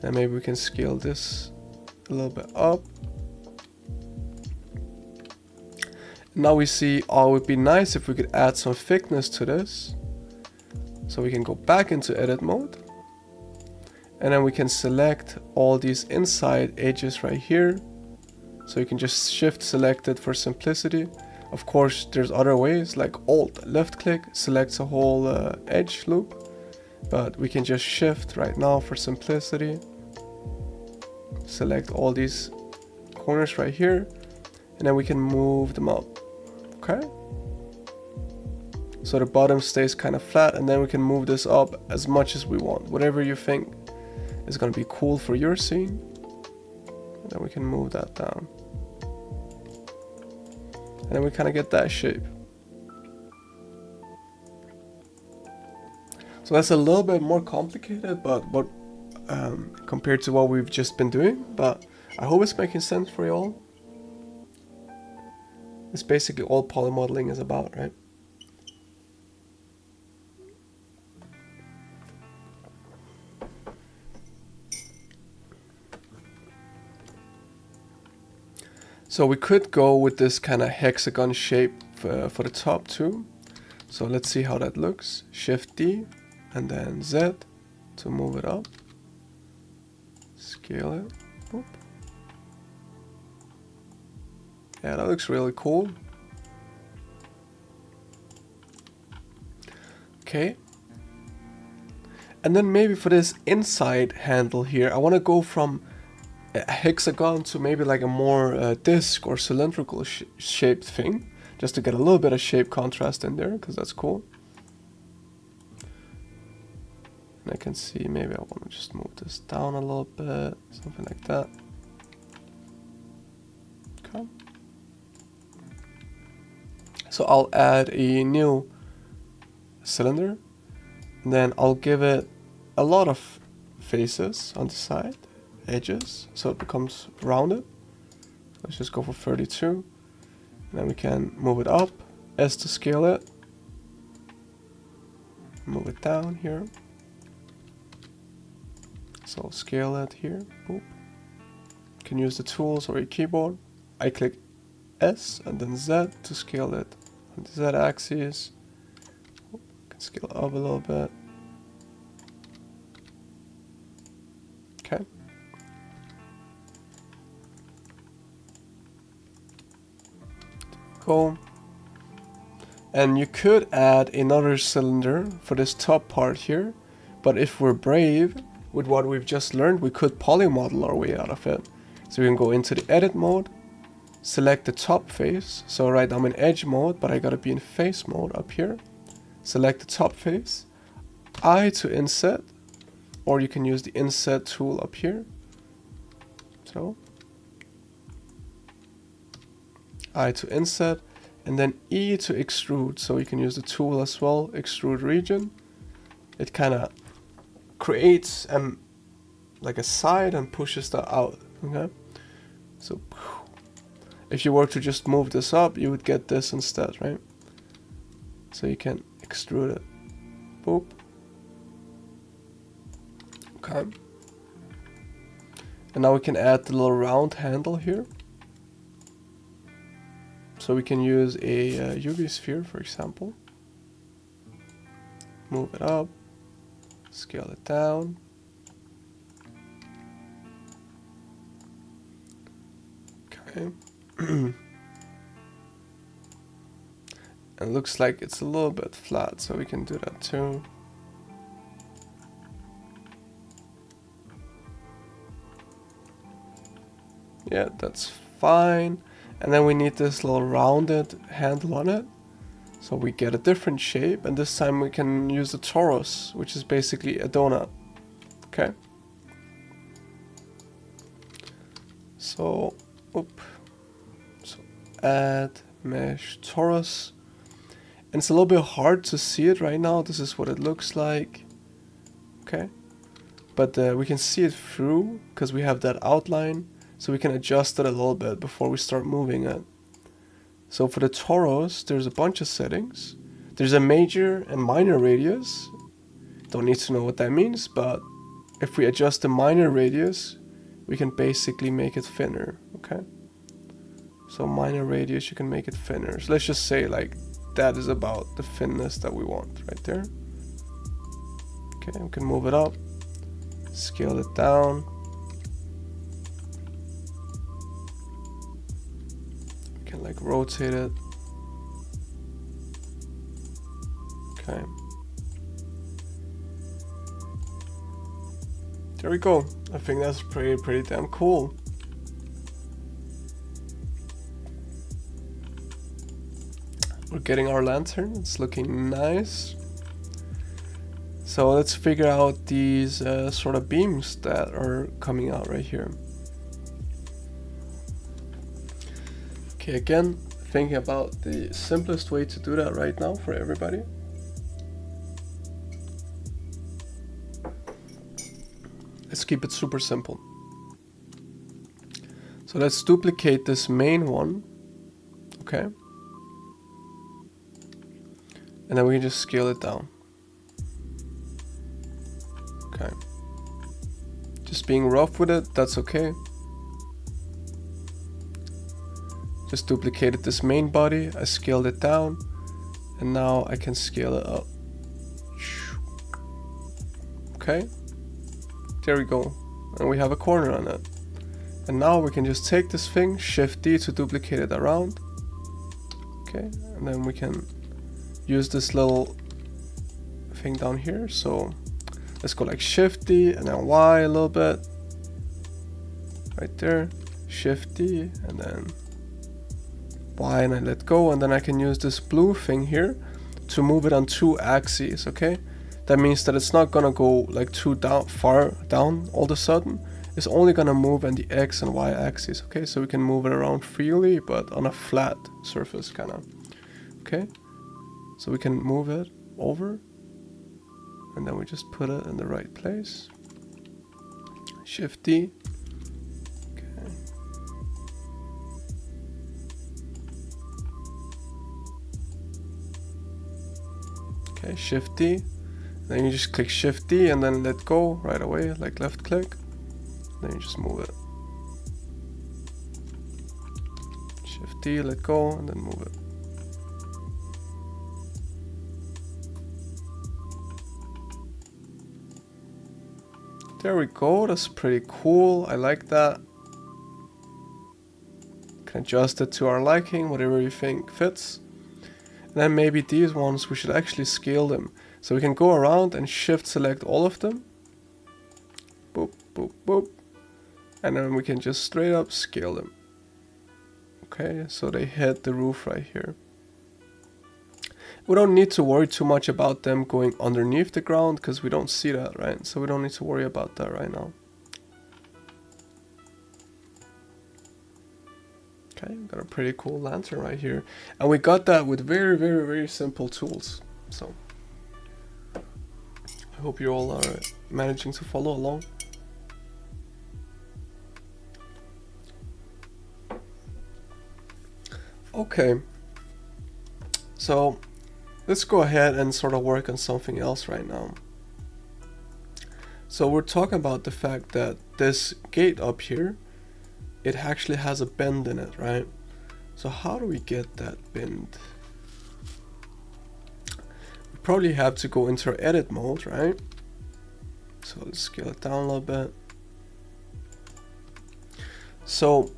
And maybe we can scale this a little bit up. Now we see, oh, it would be nice if we could add some thickness to this. So we can go back into edit mode, and then we can select all these inside edges right here. So you can just shift select it for simplicity. Of course, there's other ways, like alt left click selects a whole edge loop, but we can just shift right now for simplicity. Select all these corners right here, and then we can move them up. Okay, so the bottom stays kind of flat, and then we can move this up as much as we want, whatever you think is going to be cool for your scene. And then we can move that down, and then we kind of get that shape. So that's a little bit more complicated, but compared to what we've just been doing, but I hope it's making sense for you all. It's basically all polymodeling is about, right? So we could go with this kind of hexagon shape for the top too. So let's see how that looks. Shift D and then Z to move it up. Scale it. Boop. Yeah, that looks really cool. Okay. And then maybe for this inside handle here, I want to go from a hexagon to maybe like a more disc or cylindrical shaped thing, just to get a little bit of shape contrast in there, because that's cool. And I can see maybe I want to just move this down a little bit, something like that. Okay. So I'll add a new cylinder, and then I'll give it a lot of faces on the side, edges, so it becomes rounded. Let's just go for 32, and then we can move it up, S to scale it, move it down here. So I'll scale it here, boop. You can use the tools or your keyboard. I click S and then Z to scale it on the Z axis. Can scale it up a little bit. Okay. Cool. And you could add another cylinder for this top part here, but if we're brave, with what we've just learned, we could polymodel our way out of it. So we can go into the edit mode, select the top face. So right now I'm in edge mode, but I gotta be in face mode up here. Select the top face, I to inset, or you can use the inset tool up here. So I to inset, and then E to extrude. So you can use the tool as well, extrude region. It kind of creates like a side and pushes that out. Okay, so if you were to just move this up, you would get this instead, right? So you can extrude it. Boop. Okay. And now we can add the little round handle here. So we can use a UV sphere, for example. Move it up. Scale it down. Okay. And it looks like it's a little bit flat, so we can do that too. Yeah, that's fine. And then we need this little rounded handle on it. So we get a different shape, and this time we can use the torus, which is basically a donut. Okay. So, so add mesh torus. And it's a little bit hard to see it right now. This is what it looks like. Okay. But we can see it through because we have that outline. So we can adjust it a little bit before we start moving it. So for the torus, there's a bunch of settings. There's a major and minor radius. Don't need to know what that means, but if we adjust the minor radius, we can basically make it thinner, okay? So minor radius, you can make it thinner. So let's just say like that is about the thinness that we want right there. Okay, we can move it up, scale it down. Can like rotate it. Okay. There we go. I think that's pretty damn cool. We're getting our lantern. It's looking nice. So let's figure out these sort of beams that are coming out right here. Okay, again, thinking about the simplest way to do that right now for everybody. Let's keep it super simple. So let's duplicate this main one, okay? And then we can just scale it down. Okay. Just being rough with it, that's okay. Just duplicated this main body, I scaled it down, and now I can scale it up. Okay, there we go. and we have a corner on it. And now we can just take this thing, Shift D to duplicate it around. Okay, and then we can use this little thing down here. So let's go like Shift D and then Y a little bit. Right there, Shift D and then Y, and I let go, and then I can use this blue thing here to move it on 2 axes, okay? That means that it's not gonna go like too far down all of a sudden. It's only gonna move on the X and Y axis, okay? So we can move it around freely, but on a flat surface kinda, okay? So we can move it over, and then we just put it in the right place. Shift D. Okay, Shift D. Then you just click Shift D and then let go right away, like left click. Then you just move it. Shift D, let go, and then move it. There we go, that's pretty cool. I like that. Can adjust it to our liking, whatever you think fits. And then maybe these ones, we should actually scale them. So we can go around and shift select all of them. Boop, boop, boop. And then we can just straight up scale them. Okay, so they hit the roof right here. We don't need to worry too much about them going underneath the ground because we don't see that, right? So we don't need to worry about that right now. Okay, got a pretty cool lantern right here. And we got that with very, very, very simple tools. So I hope you all are managing to follow along. Okay, so let's go ahead and sort of work on something else right now. So we're talking about the fact that this gate up here, it actually has a bend in it, right? So how do we get that bend? We probably have to go into our edit mode, right? So let's scale it down a little bit. So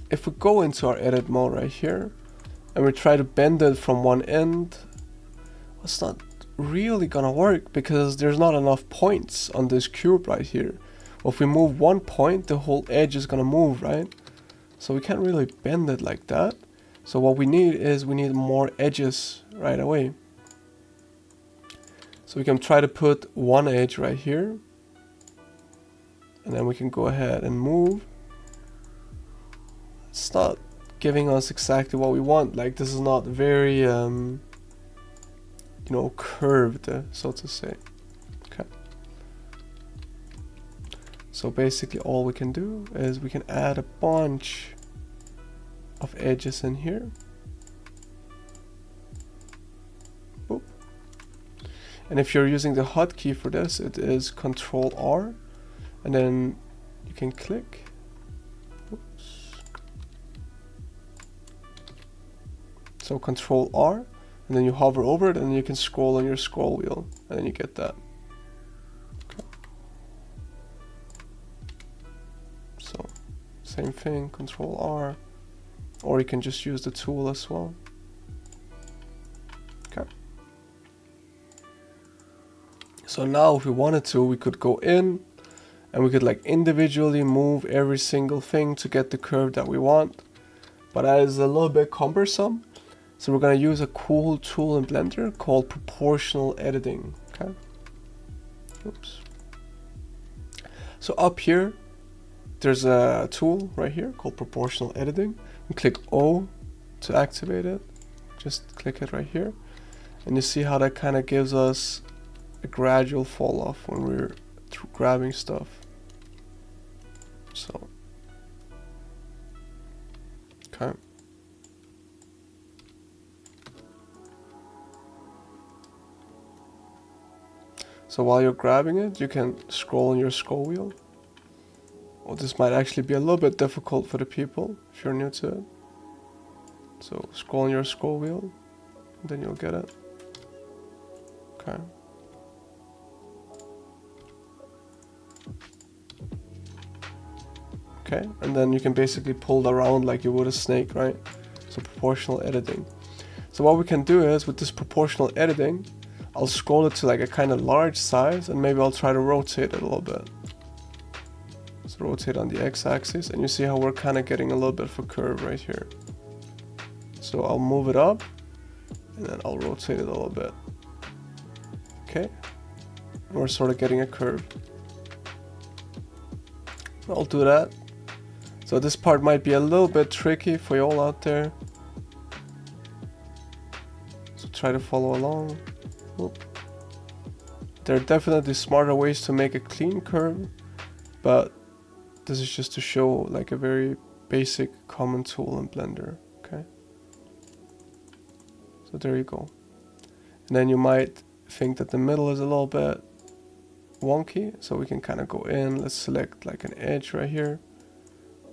if we go into our edit mode right here and we try to bend it from one end, it's not really gonna work because there's not enough points on this cube right here. If we move one point, the whole edge is gonna move, right? So we can't really bend it like that. So what we need is we need more edges right away. So we can try to put one edge right here. And then we can go ahead and move. It's not giving us exactly what we want. Like this is not very, you know, curved, so to say. Okay. So basically all we can do is we can add a bunch of edges in here. Boop. And if you're using the hotkey for this, it is Control R, and then you can click. Oops. So Control R, and then you hover over it, and you can scroll on your scroll wheel, and then you get that. So same thing, Control R, or you can just use the tool as well. Okay. So now if we wanted to, we could go in and we could like individually move every single thing to get the curve that we want. But that is a little bit cumbersome. So we're gonna use a cool tool in Blender called proportional editing. Okay. Oops. So up here, there's a tool right here called proportional editing. You click O to activate it. Just click it right here. And you see how that kind of gives us a gradual fall off when we're grabbing stuff. So, okay. So while you're grabbing it, you can scroll on your scroll wheel. Well, this might actually be a little bit difficult for the people if you're new to it. So scroll on your scroll wheel, and then you'll get it. Okay. Okay, and then you can basically pull it around like you would a snake, right? So proportional editing. So what we can do is, with this proportional editing, I'll scroll it to like a kind of large size, and maybe I'll try to rotate it a little bit. So rotate on the x-axis, and you see how we're kind of getting a little bit of a curve right here. So I'll move it up, and then I'll rotate it a little bit. Okay, and we're sort of getting a curve. I'll do that. So this part might be a little bit tricky for you all out there. So try to follow along. Oop. There are definitely smarter ways to make a clean curve, but this is just to show like a very basic common tool in Blender. Okay. So there you go. And then you might think that the middle is a little bit wonky, so we can kind of go in. Let's select like an edge right here,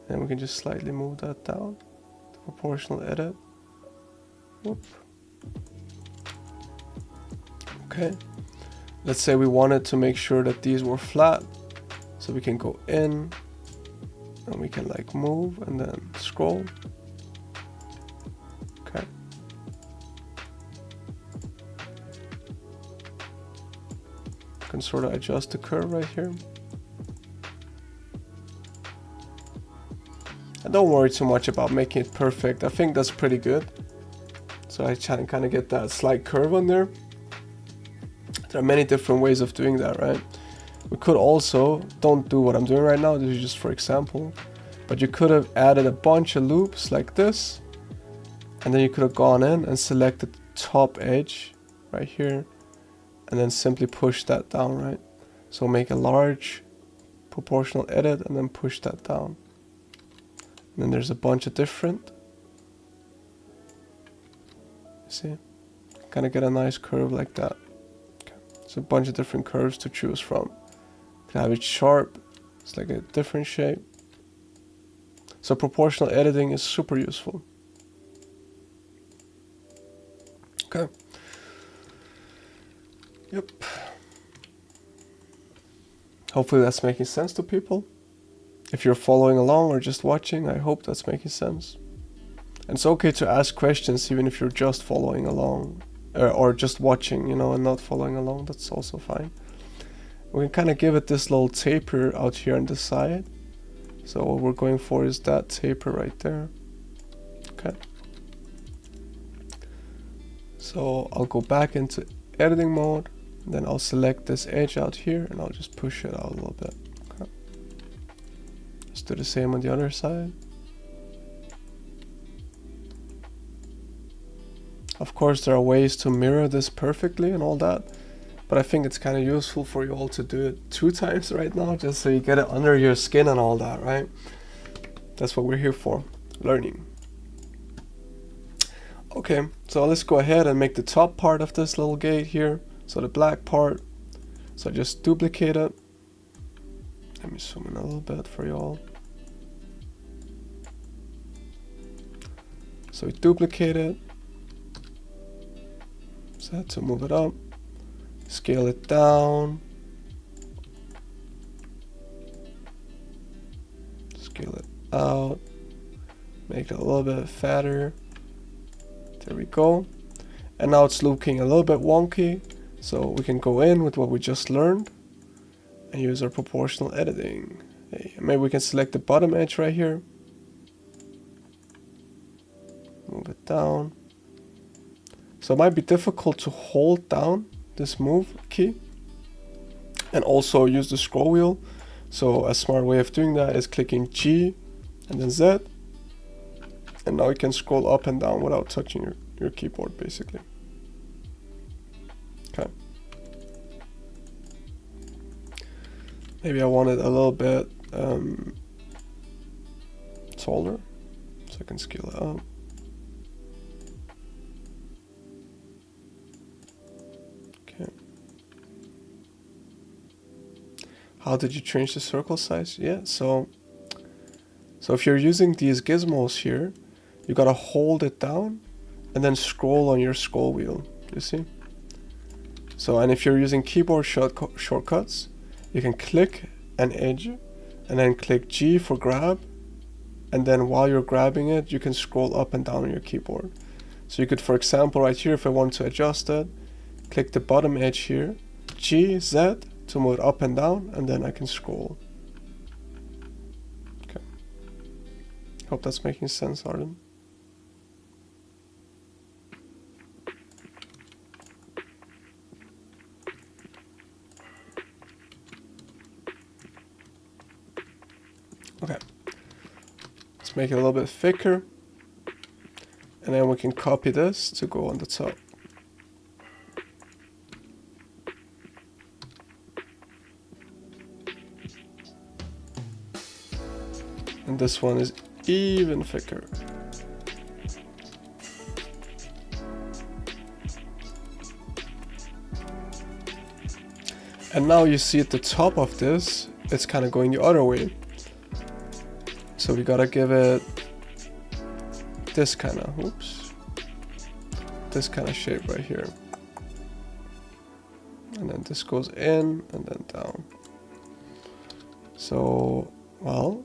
and we can just slightly move that down. The proportional edit. Whoop. Okay. Let's say we wanted to make sure that these were flat, so we can go in, and we can like move and then scroll. Okay. Can sort of adjust the curve right here. And don't worry too much about making it perfect. I think that's pretty good. So I try and kind of get that slight curve on there. There are many different ways of doing that, right? We could also, don't do what I'm doing right now, this is just for example, but you could have added a bunch of loops like this, and then you could have gone in and selected the top edge right here, and then simply push that down, right? So make a large proportional edit and then push that down. And then there's a bunch of different, you see, kind of get a nice curve like that. Okay. So a bunch of different curves to choose from. You can have it sharp, it's like a different shape. So proportional editing is super useful. Okay. Yep. Hopefully that's making sense to people. If you're following along or just watching, I hope that's making sense. And it's okay to ask questions even if you're just following along or just watching, you know, and not following along. That's also fine. We can kind of give it this little taper out here on the side. So what we're going for is that taper right there. Okay. So I'll go back into editing mode. Then I'll select this edge out here and I'll just push it out a little bit. Okay. Let's do the same on the other side. Of course, there are ways to mirror this perfectly and all that, but I think it's kind of useful for you all to do it 2 times right now, just so you get it under your skin and all that, right? That's what we're here for, learning. Okay, so let's go ahead and make the top part of this little gate here. So the black part, so I just duplicate it. Let me zoom in a little bit for y'all. So we duplicate it. So I had to move it up, scale it down, scale it out, make it a little bit fatter. There we go. And now it's looking a little bit wonky. So we can go in with what we just learned and use our proportional editing. Hey, maybe we can select the bottom edge right here. Move it down. So it might be difficult to hold down this move key and also use the scroll wheel. So a smart way of doing that is clicking G and then Z. And now you can scroll up and down without touching your keyboard basically. Okay. Maybe I want it a little bit taller, so I can scale it up. Okay. How did you change the circle size? Yeah, so if you're using these gizmos here, you gotta hold it down and then scroll on your scroll wheel, you see? So, and if you're using keyboard shortcuts, you can click an edge and then click G for grab, and then while you're grabbing it, you can scroll up and down on your keyboard. So you could, for example, right here, if I want to adjust it, click the bottom edge here, G, Z to move it up and down, and then I can scroll. Okay. Hope that's making sense, Arden. Okay. Let's make it a little bit thicker. And then we can copy this to go on the top. And this one is even thicker. And now you see at the top of this, it's kind of going the other way. So we gotta give it this kind of, this kind of shape right here. And then this goes in and then down. So, well,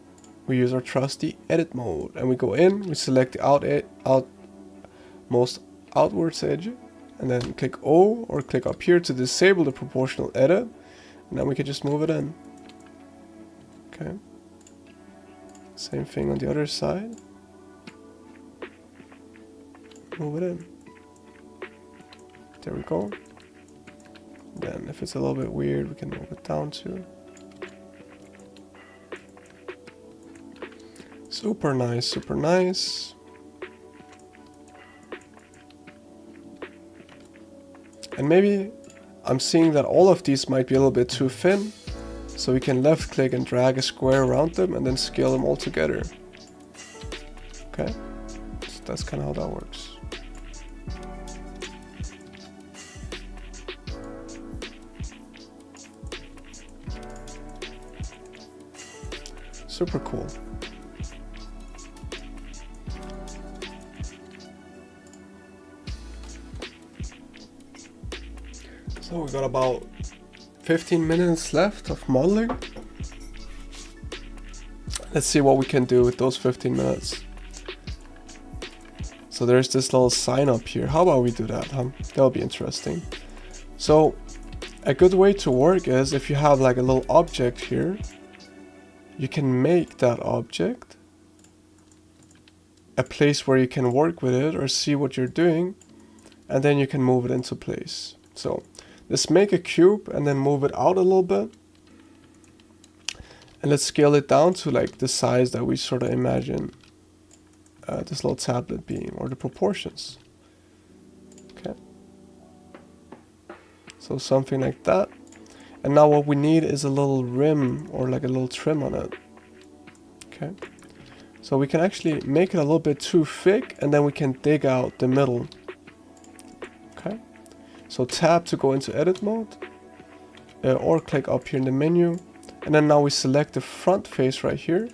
we use our trusty edit mode and we go in, we select the outmost outwards edge, and then click O or click up here to disable the proportional edit, and then we can just move it in. Okay. Same thing on the other side. Move it in. There we go. Then if it's a little bit weird, we can move it down too. Super nice, super nice. And maybe I'm seeing that all of these might be a little bit too thin. So we can left click and drag a square around them and then scale them all together. Okay, so that's kind of how that works. Super cool. So we got about 15 minutes left of modeling. Let's see what we can do with those 15 minutes. So there's this little sign up here. How about we do that, huh? That'll be interesting. So a good way to work is if you have like a little object here, you can make that object a place where you can work with it or see what you're doing, and then you can move it into place. So let's make a cube and then move it out a little bit. And let's scale it down to like the size that we sort of imagine this little tablet being, or the proportions. Okay. So something like that. And now what we need is a little rim or like a little trim on it. Okay. So we can actually make it a little bit too thick, and then we can dig out the middle. Okay. So tab to go into edit mode, or click up here in the menu, and then now we select the front face right here,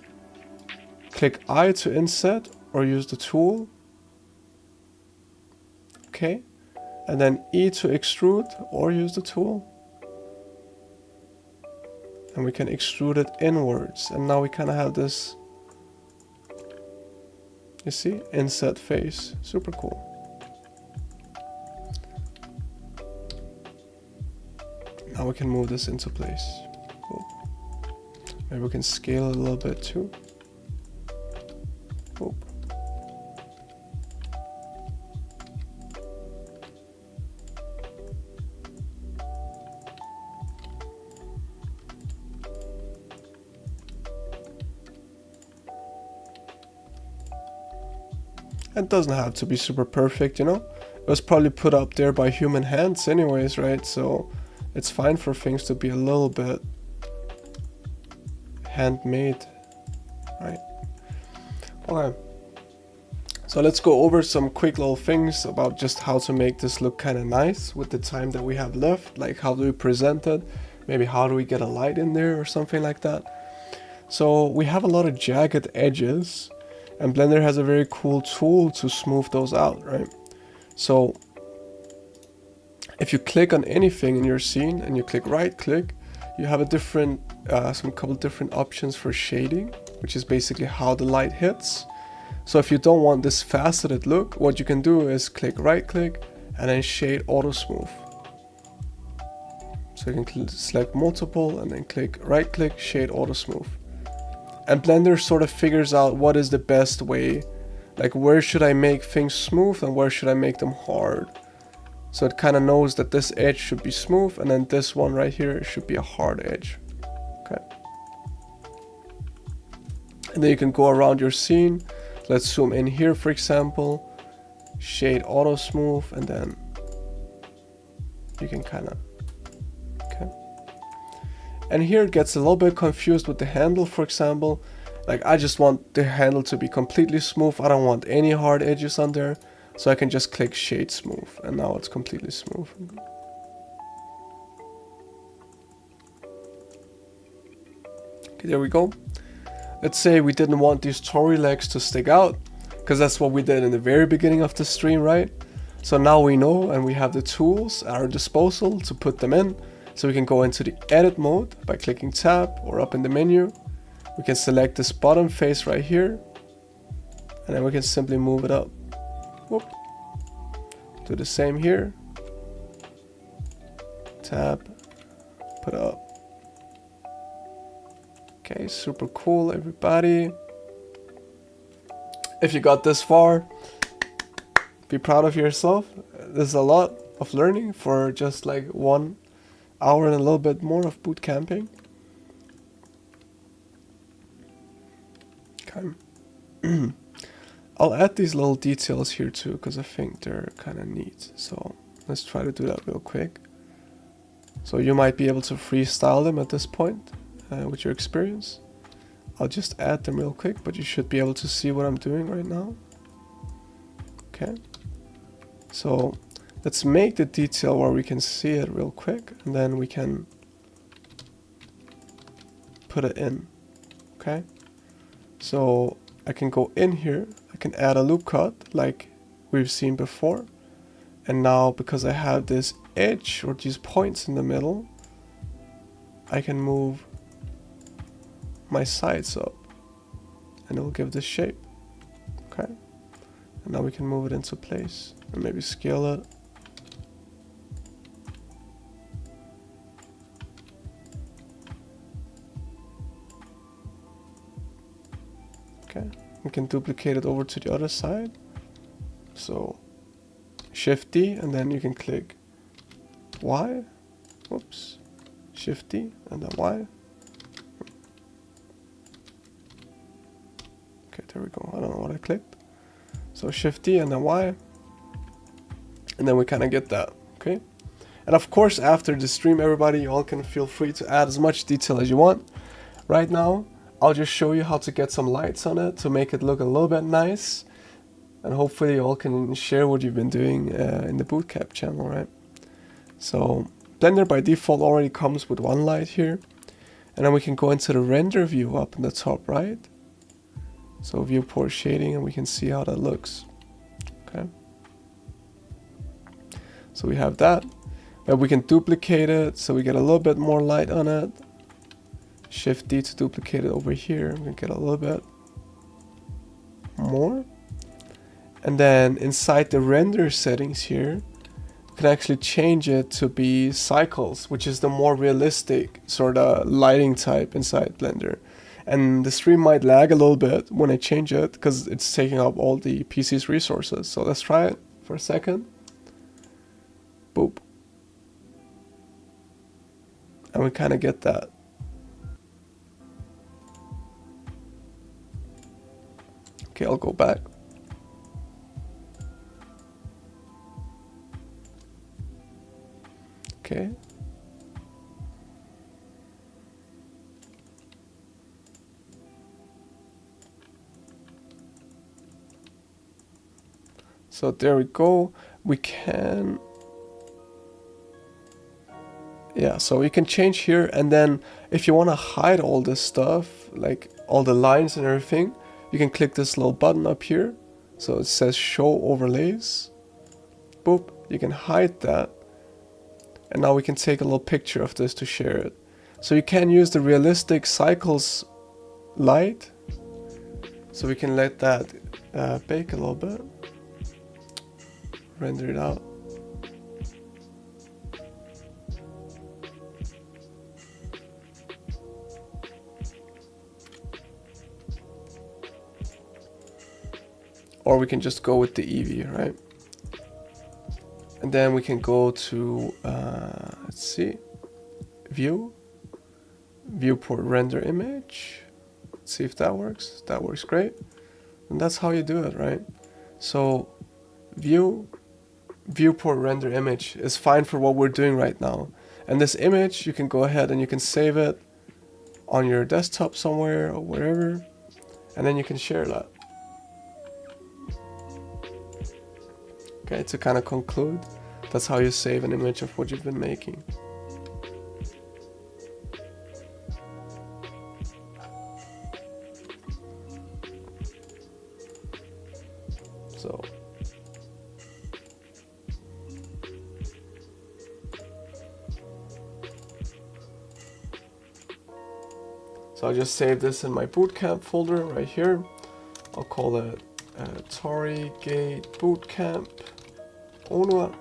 click I to inset or use the tool, okay, and then E to extrude or use the tool, and we can extrude it inwards, and now we kind of have this, you see, inset face. Super cool. Now we can move this into place. Cool. Maybe we can scale it a little bit too. Cool. It doesn't have to be super perfect, you know? It was probably put up there by human hands anyways, right? So it's fine for things to be a little bit handmade, right? Okay. So let's go over some quick little things about just how to make this look kind of nice with the time that we have left. Like, how do we present it? Maybe how do we get a light in there or something like that? So we have a lot of jagged edges, and Blender has a very cool tool to smooth those out, right? So if you click on anything in your scene and you click right click, you have a different some couple different options for shading, which is basically how the light hits. So if you don't want this faceted look, what you can do is right click and then shade auto smooth. So you can select multiple and then right click shade auto smooth. And Blender sort of figures out what is the best way, like where should I make things smooth and where should I make them hard. So it kind of knows that this edge should be smooth and then this one right here should be a hard edge. Okay. And then you can go around your scene. Let's zoom in here, for example, shade auto smooth, and then you can kind of, okay. And here it gets a little bit confused with the handle, for example. Like I just want the handle to be completely smooth. I don't want any hard edges on there. So I can just click shade smooth and now it's completely smooth. Okay, there we go. Let's say we didn't want these Tory legs to stick out, because that's what we did in the very beginning of the stream, right? So now we know and we have the tools at our disposal to put them in. So we can go into the edit mode by clicking tab or up in the menu. We can select this bottom face right here and then we can simply move it up. Whoop. Do the same here. Tab, put up. Okay, super cool, everybody. If you got this far, be proud of yourself. There's a lot of learning for just like 1 hour and a little bit more of boot camping. Okay. I'll add these little details here too, because I think they're kind of neat. So let's try to do that real quick. So you might be able to freestyle them at this point with your experience. I'll just add them real quick, but you should be able to see what I'm doing right now. Okay. So let's make the detail where we can see it real quick, and then we can put it in. Okay. So I can go in here, I can add a loop cut like we've seen before. And now because I have this edge or these points in the middle, I can move my sides up and it will give this shape. Okay. And now we can move it into place and maybe scale it. Okay, we can duplicate it over to the other side. So Shift D and then you can click Y. Whoops. Shift D and then Y. Okay, there we go. I don't know what I clicked. So Shift D and then Y. And then we kind of get that. Okay. And of course, after the stream, everybody, you all can feel free to add as much detail as you want. Right now, I'll just show you how to get some lights on it to make it look a little bit nice. And hopefully you all can share what you've been doing in the Bootcamp channel, right? So Blender by default already comes with one light here. And then we can go into the render view up in the top right. So viewport shading, and we can see how that looks. Okay. So we have that. But we can duplicate it so we get a little bit more light on it. Shift D to duplicate it over here. We can get a little bit more. And then inside the render settings here, you can actually change it to be cycles, which is the more realistic sort of lighting type inside Blender. And the stream might lag a little bit when I change it because it's taking up all the PC's resources. So let's try it for a second. Boop. And we kind of get that. Okay, I'll go back. Okay. So there we go. We can, yeah, so you can change here, and then if you want to hide all this stuff, like all the lines and everything, you can click this little button up here. So it says show overlays. Boop, you can hide that. And now we can take a little picture of this to share it. So you can use the realistic cycles light. So we can let that bake a little bit. Render it out. Or we can just go with the Eevee, right? And then we can go to, let's see, view, viewport render image. Let's see if that works. That works great. And that's how you do it, right? So viewport render image is fine for what we're doing right now. And this image, you can go ahead and you can save it on your desktop somewhere or wherever. And then you can share that. Okay, to kind of conclude, that's how you save an image of what you've been making. So I'll just save this in my Bootcamp folder right here. I'll call it Tori Gate Bootcamp Onua.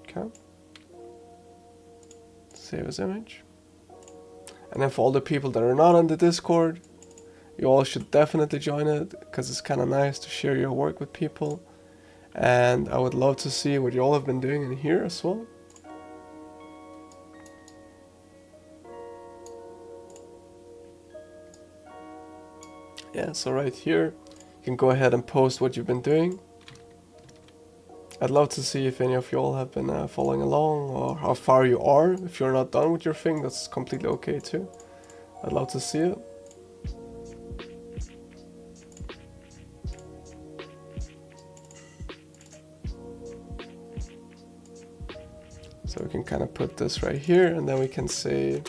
Okay. Save as image. And then for all the people that are not on the Discord, you all should definitely join it, because it's kind of nice to share your work with people. And I would love to see what you all have been doing in here as well. Yeah, so right here, you can go ahead and post what you've been doing. I'd love to see if any of you all have been following along, or how far you are. If you're not done with your thing, that's completely okay too. I'd love to see it. So we can kind of put this right here, and then we can say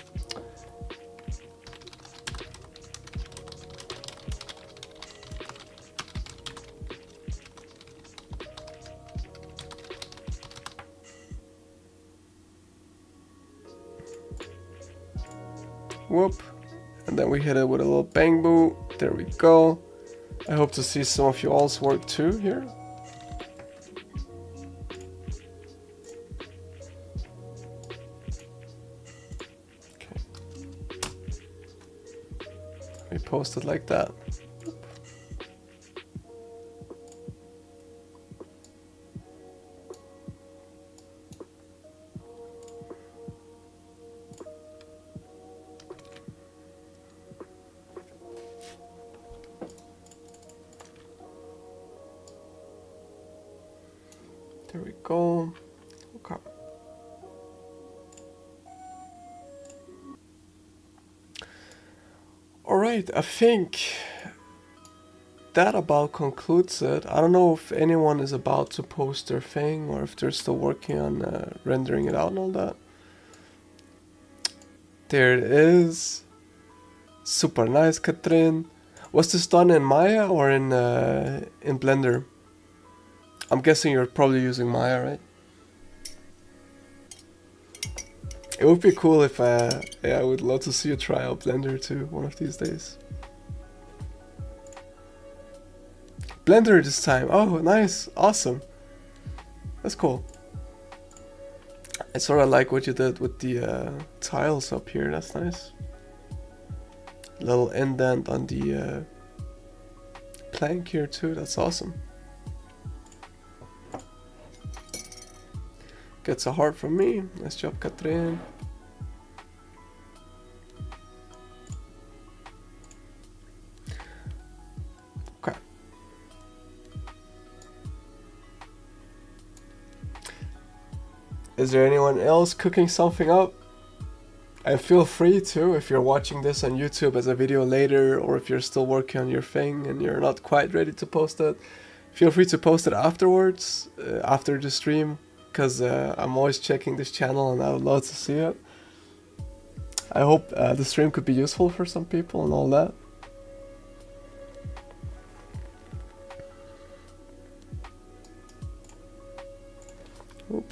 whoop, and then we hit it with a little bang boo. There we go. I hope to see some of you all's work too here. Okay. We post it like that. There we go. Okay. Alright, I think that about concludes it. I don't know if anyone is about to post their thing, or if they're still working on rendering it out and all that. There it is. Super nice, Katrin. Was this done in Maya or in Blender? I'm guessing you're probably using Maya, right? It would be cool if, yeah, I would love to see you try out Blender too, one of these days. Blender this time, oh nice, awesome. That's cool. I sort of like what you did with the tiles up here, that's nice. Little indent on the plank here too, that's awesome. Gets a heart from me. Nice job, Katrin. Okay. Is there anyone else cooking something up? And feel free to, if you're watching this on YouTube as a video later, or if you're still working on your thing and you're not quite ready to post it, feel free to post it afterwards, after the stream. Because I'm always checking this channel and I would love to see it. I hope the stream could be useful for some people and all that. Oop.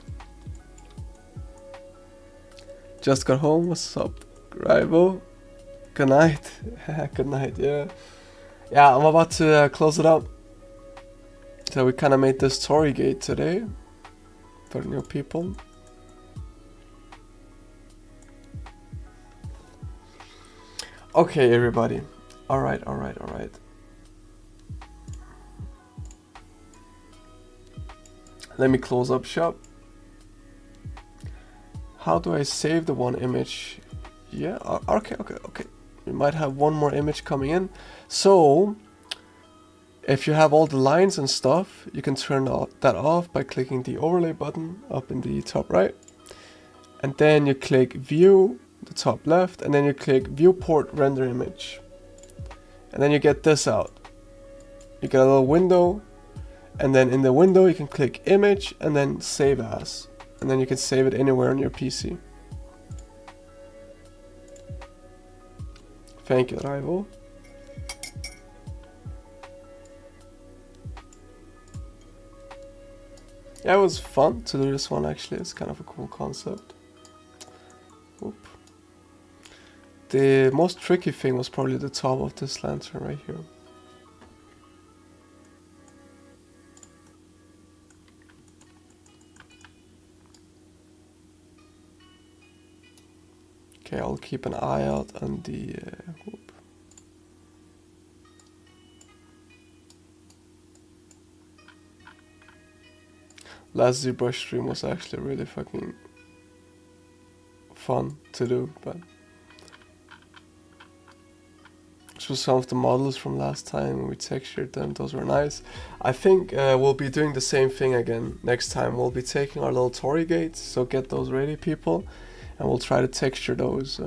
Just got home. What's up, Rival? Good night. Good night. Yeah. Yeah, I'm about to close it up. So we kind of made this Tory gate today for new people. Okay, everybody. All right. Let me close up shop. How do I save the one image? Yeah, okay. We might have one more image coming in. So, if you have all the lines and stuff, you can turn that off by clicking the overlay button up in the top right. And then you click view, the top left, and then you click viewport render image. And then you get this out. You get a little window, and then in the window you can click image and then save as. And then you can save it anywhere on your PC. Thank you, Rival. Yeah, it was fun to do this one actually. It's kind of a cool concept. Oop. The most tricky thing was probably the top of this lantern right here. Okay, I'll keep an eye out on the... Last ZBrush stream was actually really fucking fun to do, but... This was some of the models from last time, we textured them, those were nice. I think we'll be doing the same thing again next time. We'll be taking our little Tory gates, so get those ready, people. And we'll try to texture those.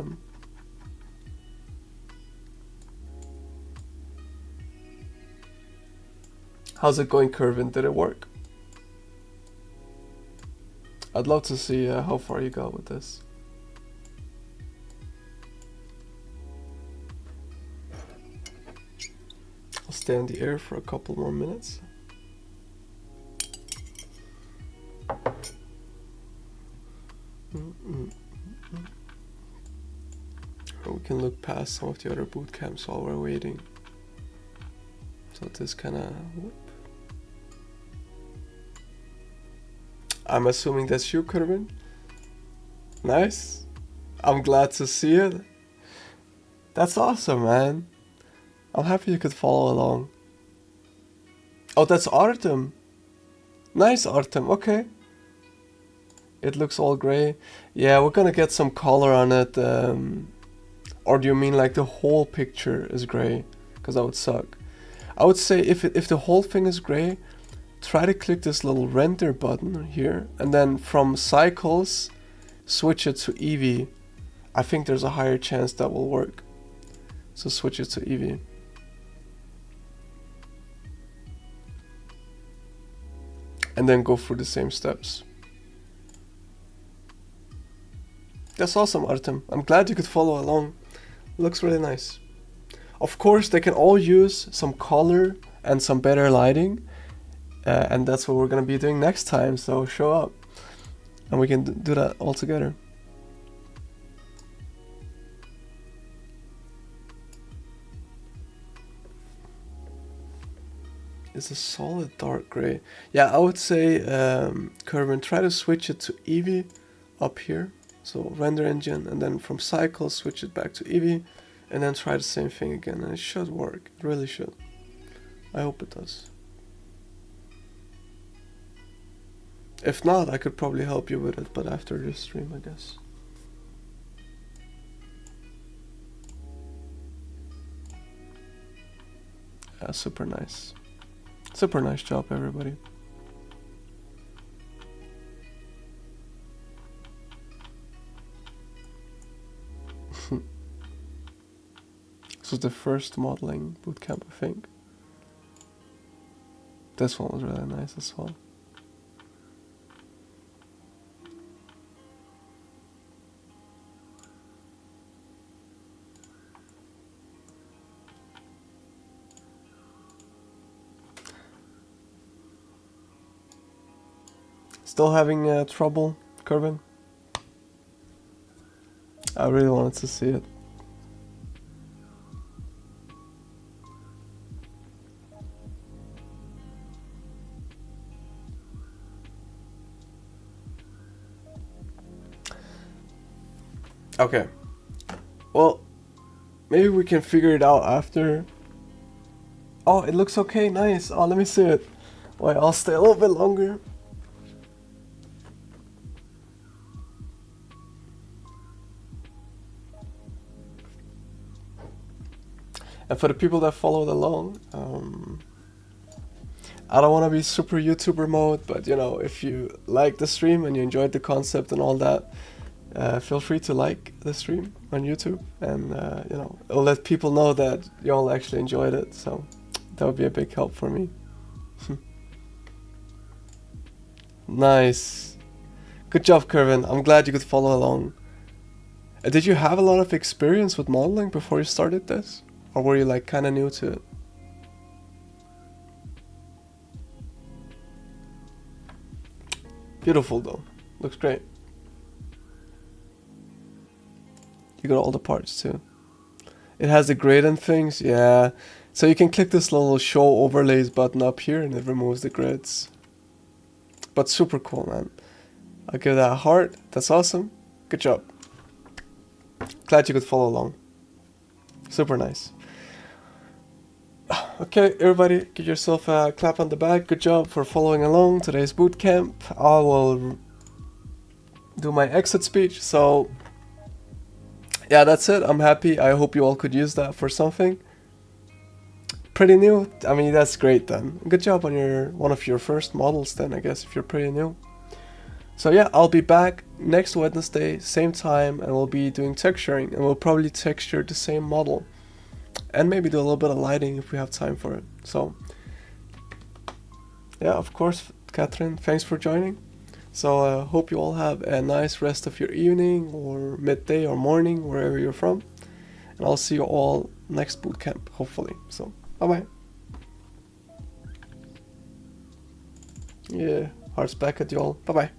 How's it going, Curvin? Did it work? I'd love to see how far you got with this. I'll stay on the air for a couple more minutes. We can look past some of the other boot camps while we're waiting. So this kind of... I'm assuming that's you, Curvin. Nice. I'm glad to see it. That's awesome, man. I'm happy you could follow along. Oh, that's Artem. Nice, Artem. Okay. It looks all gray. Yeah, we're gonna get some color on it. Or do you mean like the whole picture is gray? Because that would suck. I would say if the whole thing is gray, try to click this little render button here, and then from cycles, switch it to Eevee. I think there's a higher chance that will work. So switch it to Eevee. And then go through the same steps. That's awesome, Artem. I'm glad you could follow along. Looks really nice. Of course, they can all use some color and some better lighting. And that's what we're going to be doing next time, so show up. And we can do that all together. It's a solid dark gray. Yeah, I would say, Curvin, try to switch it to Eevee up here. So render engine, and then from cycle, switch it back to Eevee. And then try the same thing again, and it should work. It really should. I hope it does. If not, I could probably help you with it, but after this stream, I guess. Yeah, super nice. Super nice job, everybody. This was the first modeling bootcamp, I think. This one was really nice as well. Still having trouble, Curvin? I really wanted to see it. Okay. Well, maybe we can figure it out after. Oh, it looks okay, nice. Oh, let me see it. Wait, I'll stay a little bit longer. And for the people that followed along, I don't want to be super YouTuber mode, but you know, if you like the stream and you enjoyed the concept and all that, feel free to like the stream on YouTube, and you know, it'll let people know that y'all actually enjoyed it. So that would be a big help for me. Nice, good job, Kervin. I'm glad you could follow along. Did you have a lot of experience with modeling before you started this? Or were you like kind of new to it? Beautiful though, looks great. You got all the parts too. It has the gradient things, yeah. So you can click this little show overlays button up here and it removes the grids. But super cool, man. I'll give that a heart, that's awesome. Good job. Glad you could follow along. Super nice. Okay, everybody, give yourself a clap on the back. Good job for following along today's bootcamp. I will do my exit speech. So, yeah, that's it. I'm happy. I hope you all could use that for something. Pretty new. I mean, that's great then. Good job on one of your first models then, I guess, if you're pretty new. So yeah, I'll be back next Wednesday, same time, and we'll be doing texturing, and we'll probably texture the same model. And maybe do a little bit of lighting if we have time for it. So, yeah, of course, Catherine, thanks for joining. So I hope you all have a nice rest of your evening or midday or morning, wherever you're from. And I'll see you all next bootcamp, hopefully. So, bye-bye. Yeah, hearts back at you all. Bye-bye.